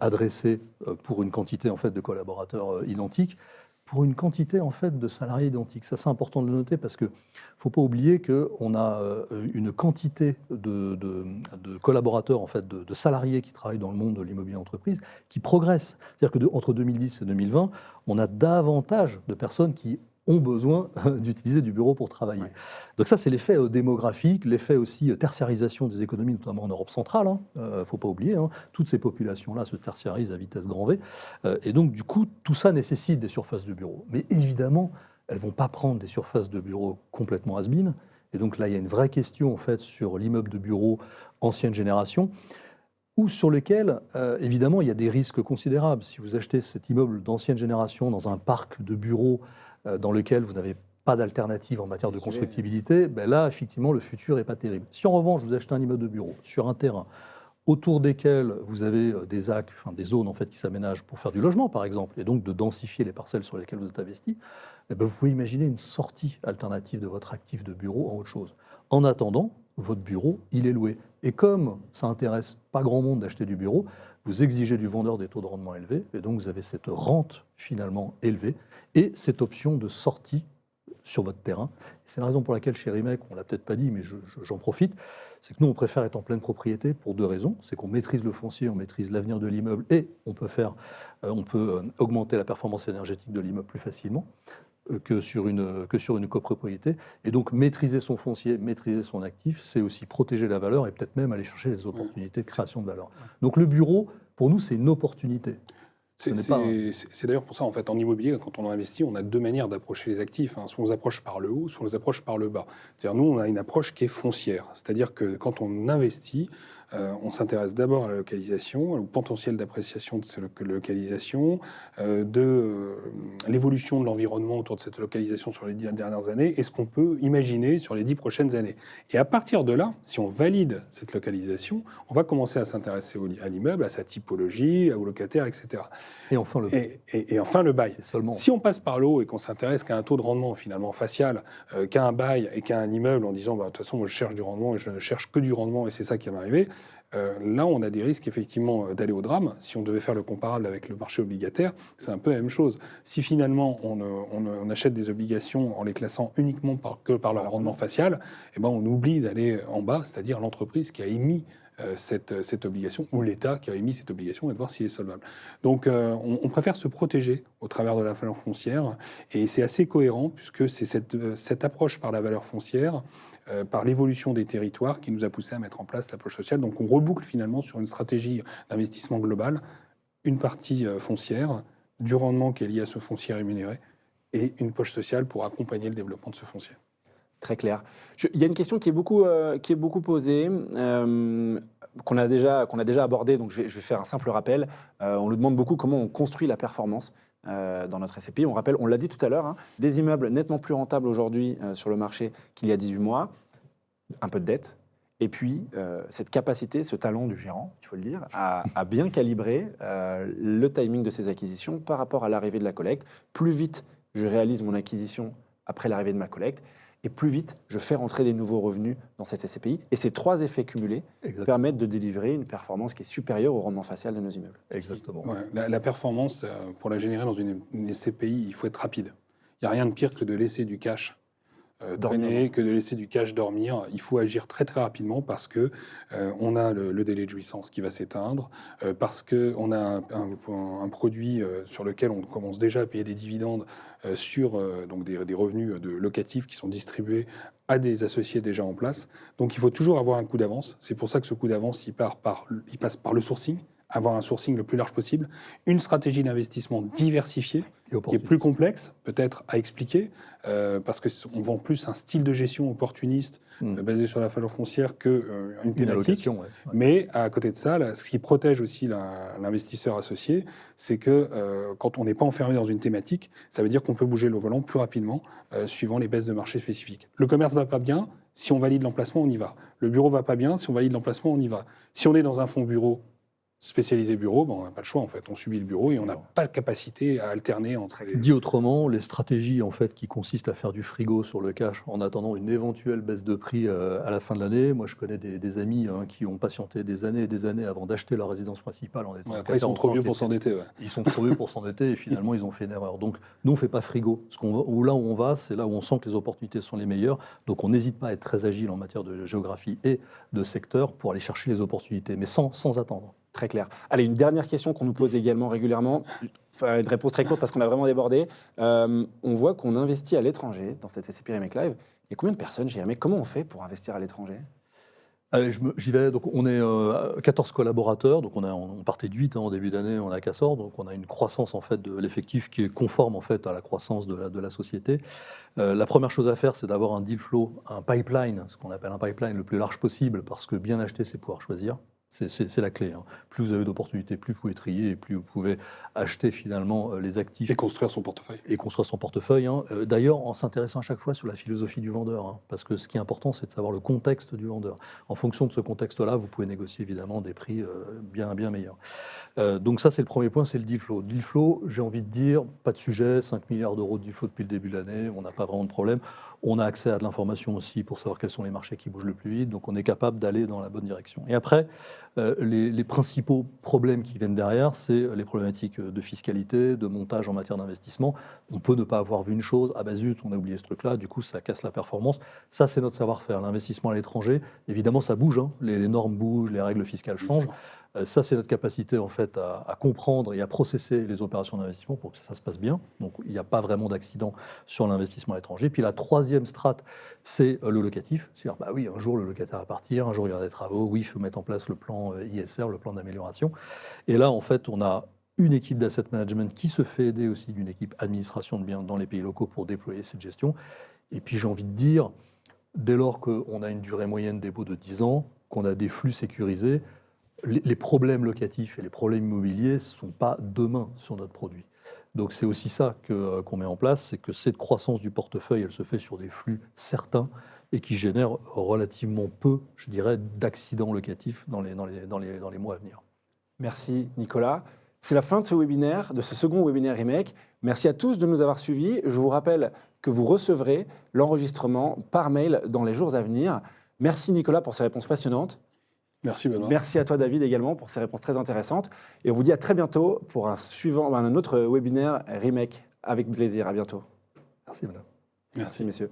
adressé pour une quantité en fait, de collaborateurs identiques, pour une quantité en fait, de salariés identiques. Ça, c'est important de le noter parce qu'il ne faut pas oublier qu'on a une quantité de collaborateurs, en fait, de salariés qui travaillent dans le monde de l'immobilier entreprise qui progresse. C'est-à-dire qu'entre 2010 et 2020, on a davantage de personnes qui ont besoin d'utiliser du bureau pour travailler. Ouais. Donc ça, c'est l'effet démographique, l'effet aussi tertiarisation des économies, notamment en Europe centrale. Il ne faut pas oublier, toutes ces populations-là se tertiarisent à vitesse grand V. Et donc, du coup, tout ça nécessite des surfaces de bureau. Mais évidemment, elles ne vont pas prendre des surfaces de bureau complètement has-been. Et donc là, il y a une vraie question en fait, sur l'immeuble de bureau ancienne génération, ou sur lequel, évidemment, il y a des risques considérables. Si vous achetez cet immeuble d'ancienne génération dans un parc de bureaux dans lequel vous n'avez pas d'alternative en matière de constructibilité, ben là, effectivement, le futur n'est pas terrible. Si en revanche, vous achetez un immeuble de bureau sur un terrain autour desquels vous avez des actes, enfin, des zones en fait, qui s'aménagent pour faire du logement, par exemple, et donc de densifier les parcelles sur lesquelles vous êtes investi, eh ben, vous pouvez imaginer une sortie alternative de votre actif de bureau en autre chose. En attendant, votre bureau, il est loué. Et comme ça n'intéresse pas grand monde d'acheter du bureau, vous exigez du vendeur des taux de rendement élevés, et donc vous avez cette rente finalement élevée, et cette option de sortie sur votre terrain. C'est la raison pour laquelle chez Rimec, on ne l'a peut-être pas dit, mais j'en profite, c'est que nous, on préfère être en pleine propriété pour deux raisons. C'est qu'on maîtrise le foncier, on maîtrise l'avenir de l'immeuble, et on peut augmenter la performance énergétique de l'immeuble plus facilement que sur une copropriété. Et donc, maîtriser son foncier, maîtriser son actif, c'est aussi protéger la valeur et peut-être même aller chercher les opportunités de création de valeur. Donc, le bureau, pour nous, c'est une opportunité. C'est d'ailleurs pour ça, en fait, en immobilier, quand on investit, on a deux manières d'approcher les actifs. Soit on les approche par le haut, soit on les approche par le bas. C'est-à-dire, nous, on a une approche qui est foncière. C'est-à-dire que quand on investit, on s'intéresse d'abord à la localisation, au potentiel d'appréciation de cette localisation, de l'évolution de l'environnement autour de cette localisation sur les 10 dernières années et ce qu'on peut imaginer sur les 10 prochaines années. Et à partir de là, si on valide cette localisation, on va commencer à s'intéresser à l'immeuble, à sa typologie, aux locataires, etc. Et enfin le bail. Et enfin le bail. Si on passe par le haut et qu'on s'intéresse qu'à un taux de rendement finalement facial, qu'à un bail et qu'à un immeuble en disant de toute façon moi je cherche du rendement et je ne cherche que du rendement et c'est ça qui va m'arriver, là on a des risques effectivement d'aller au drame. Si on devait faire le comparable avec le marché obligataire, c'est un peu la même chose. Si finalement on achète des obligations en les classant uniquement par leur rendement facial, eh ben on oublie d'aller en bas, c'est-à-dire l'entreprise qui a émis cette obligation, ou l'État qui a émis cette obligation et de voir s'il est solvable. Donc on préfère se protéger au travers de la valeur foncière, et c'est assez cohérent puisque c'est cette approche par la valeur foncière, par l'évolution des territoires qui nous a poussé à mettre en place l'approche sociale. Donc on reboucle finalement sur une stratégie d'investissement global, une partie foncière, du rendement qui est lié à ce foncier rémunéré, et une poche sociale pour accompagner le développement de ce foncier. Très clair. Il y a une question qui est beaucoup posée, qu'on a déjà abordée, donc je vais faire un simple rappel. On nous demande beaucoup comment on construit la performance dans notre SCPI. On rappelle, on l'a dit tout à l'heure, des immeubles nettement plus rentables aujourd'hui sur le marché qu'il y a 18 mois, un peu de dette, et puis cette capacité, ce talent du gérant, il faut le dire, à bien calibrer le timing de ses acquisitions par rapport à l'arrivée de la collecte. Plus vite je réalise mon acquisition après l'arrivée de ma collecte, et plus vite je fais rentrer des nouveaux revenus dans cette SCPI. Et ces trois effets cumulés permettent de délivrer une performance qui est supérieure au rendement facial de nos immeubles. Exactement. Ouais, la performance, pour la générer dans une SCPI, il faut être rapide. Il n'y a rien de pire que de laisser du cash traîner, que de laisser du cash dormir. Il faut agir très très rapidement parce que on a le délai de jouissance qui va s'éteindre, parce qu'on a un produit sur lequel on commence déjà à payer des dividendes sur donc des revenus locatifs qui sont distribués à des associés déjà en place. Donc il faut toujours avoir un coup d'avance. C'est pour ça que ce coup d'avance, il passe par le sourcing, avoir un sourcing le plus large possible, une stratégie d'investissement diversifiée, qui est plus complexe, peut-être à expliquer, parce qu'on vend plus un style de gestion opportuniste basé sur la valeur foncière qu'une thématique. Ouais. Mais à côté de ça, là, ce qui protège aussi l'investisseur associé, c'est que quand on n'est pas enfermé dans une thématique, ça veut dire qu'on peut bouger le volant plus rapidement suivant les baisses de marché spécifiques. Le commerce ne va pas bien, si on valide l'emplacement, on y va. Le bureau ne va pas bien, si on valide l'emplacement, on y va. Si on est dans un fonds bureau, spécialisé bureau, on n'a pas le choix en fait. On subit le bureau et on n'a pas de capacité à alterner entre les... Dit autrement, les stratégies en fait qui consistent à faire du frigo sur le cash en attendant une éventuelle baisse de prix à la fin de l'année. Moi, je connais des amis qui ont patienté des années et des années avant d'acheter leur résidence principale en étant... Après, ils sont trop vieux pour s'endetter. Ouais. Ils sont trop vieux pour s'endetter et finalement, ils ont fait une erreur. Donc, nous, on ne fait pas frigo. Là où on va, c'est là où on sent que les opportunités sont les meilleures. Donc, on n'hésite pas à être très agile en matière de géographie et de secteur pour aller chercher les opportunités, mais sans attendre. Très clair. Allez, une dernière question qu'on nous pose également régulièrement. Enfin, une réponse très courte parce qu'on a vraiment débordé. On voit qu'on investit à l'étranger dans cette SCP Remake Live. Il y a combien de personnes chez Remake? Comment on fait pour investir à l'étranger? Allez, j'y vais. Donc, on est 14 collaborateurs. Donc, on partait de 8 en début d'année, on a 14. Donc, on a une croissance en fait, de l'effectif qui est conforme en fait, à la croissance de la société. La première chose à faire, c'est d'avoir un deal flow, un pipeline, ce qu'on appelle un pipeline le plus large possible, parce que bien acheter, c'est pouvoir choisir. C'est la clé. Hein. Plus vous avez d'opportunités, plus vous pouvez trier et plus vous pouvez acheter finalement les actifs. Et construire son portefeuille. Et construire son portefeuille. Hein. D'ailleurs, en s'intéressant à chaque fois sur la philosophie du vendeur. Hein, parce que ce qui est important, c'est de savoir le contexte du vendeur. En fonction de ce contexte-là, vous pouvez négocier évidemment des prix bien meilleurs. Donc ça, c'est le premier point, c'est le deal flow. Deal flow, j'ai envie de dire, pas de sujet, 5 milliards d'euros de deal flow depuis le début de l'année, on n'a pas vraiment de problème. On a accès à de l'information aussi pour savoir quels sont les marchés qui bougent le plus vite, donc on est capable d'aller dans la bonne direction. Et après, les principaux problèmes qui viennent derrière, c'est les problématiques de fiscalité, de montage en matière d'investissement. On peut ne pas avoir vu une chose, ah ben zut, on a oublié ce truc-là, du coup ça casse la performance. Ça, c'est notre savoir-faire. L'investissement à l'étranger, évidemment, ça bouge, hein. Les normes bougent, les règles fiscales changent. Ça, c'est notre capacité en fait à comprendre et à processer les opérations d'investissement pour que ça se passe bien. Donc, il n'y a pas vraiment d'accident sur l'investissement à l'étranger. Puis la troisième strate, c'est le locatif. C'est-à-dire, bah oui, un jour le locataire va partir, un jour il y aura des travaux. Oui, il faut mettre en place le plan ISR, le plan d'amélioration. Et là, en fait, on a une équipe d'asset management qui se fait aider aussi d'une équipe administration de biens dans les pays locaux pour déployer cette gestion. Et puis, j'ai envie de dire, dès lors qu'on a une durée moyenne des baux de 10 ans, qu'on a des flux sécurisés, les problèmes locatifs et les problèmes immobiliers ne sont pas demain sur notre produit. Donc c'est aussi ça qu'on met en place, c'est que cette croissance du portefeuille, elle se fait sur des flux certains et qui génèrent relativement peu, je dirais, d'accidents locatifs dans les mois à venir. Merci Nicolas. C'est la fin de ce webinaire, de ce second webinaire Remake. Merci à tous de nous avoir suivis. Je vous rappelle que vous recevrez l'enregistrement par mail dans les jours à venir. Merci Nicolas pour ces réponses passionnantes. Merci Benoît. Merci à toi David également pour ces réponses très intéressantes. Et on vous dit à très bientôt pour un autre webinaire Remake avec plaisir. À bientôt. Merci Benoît. Merci messieurs.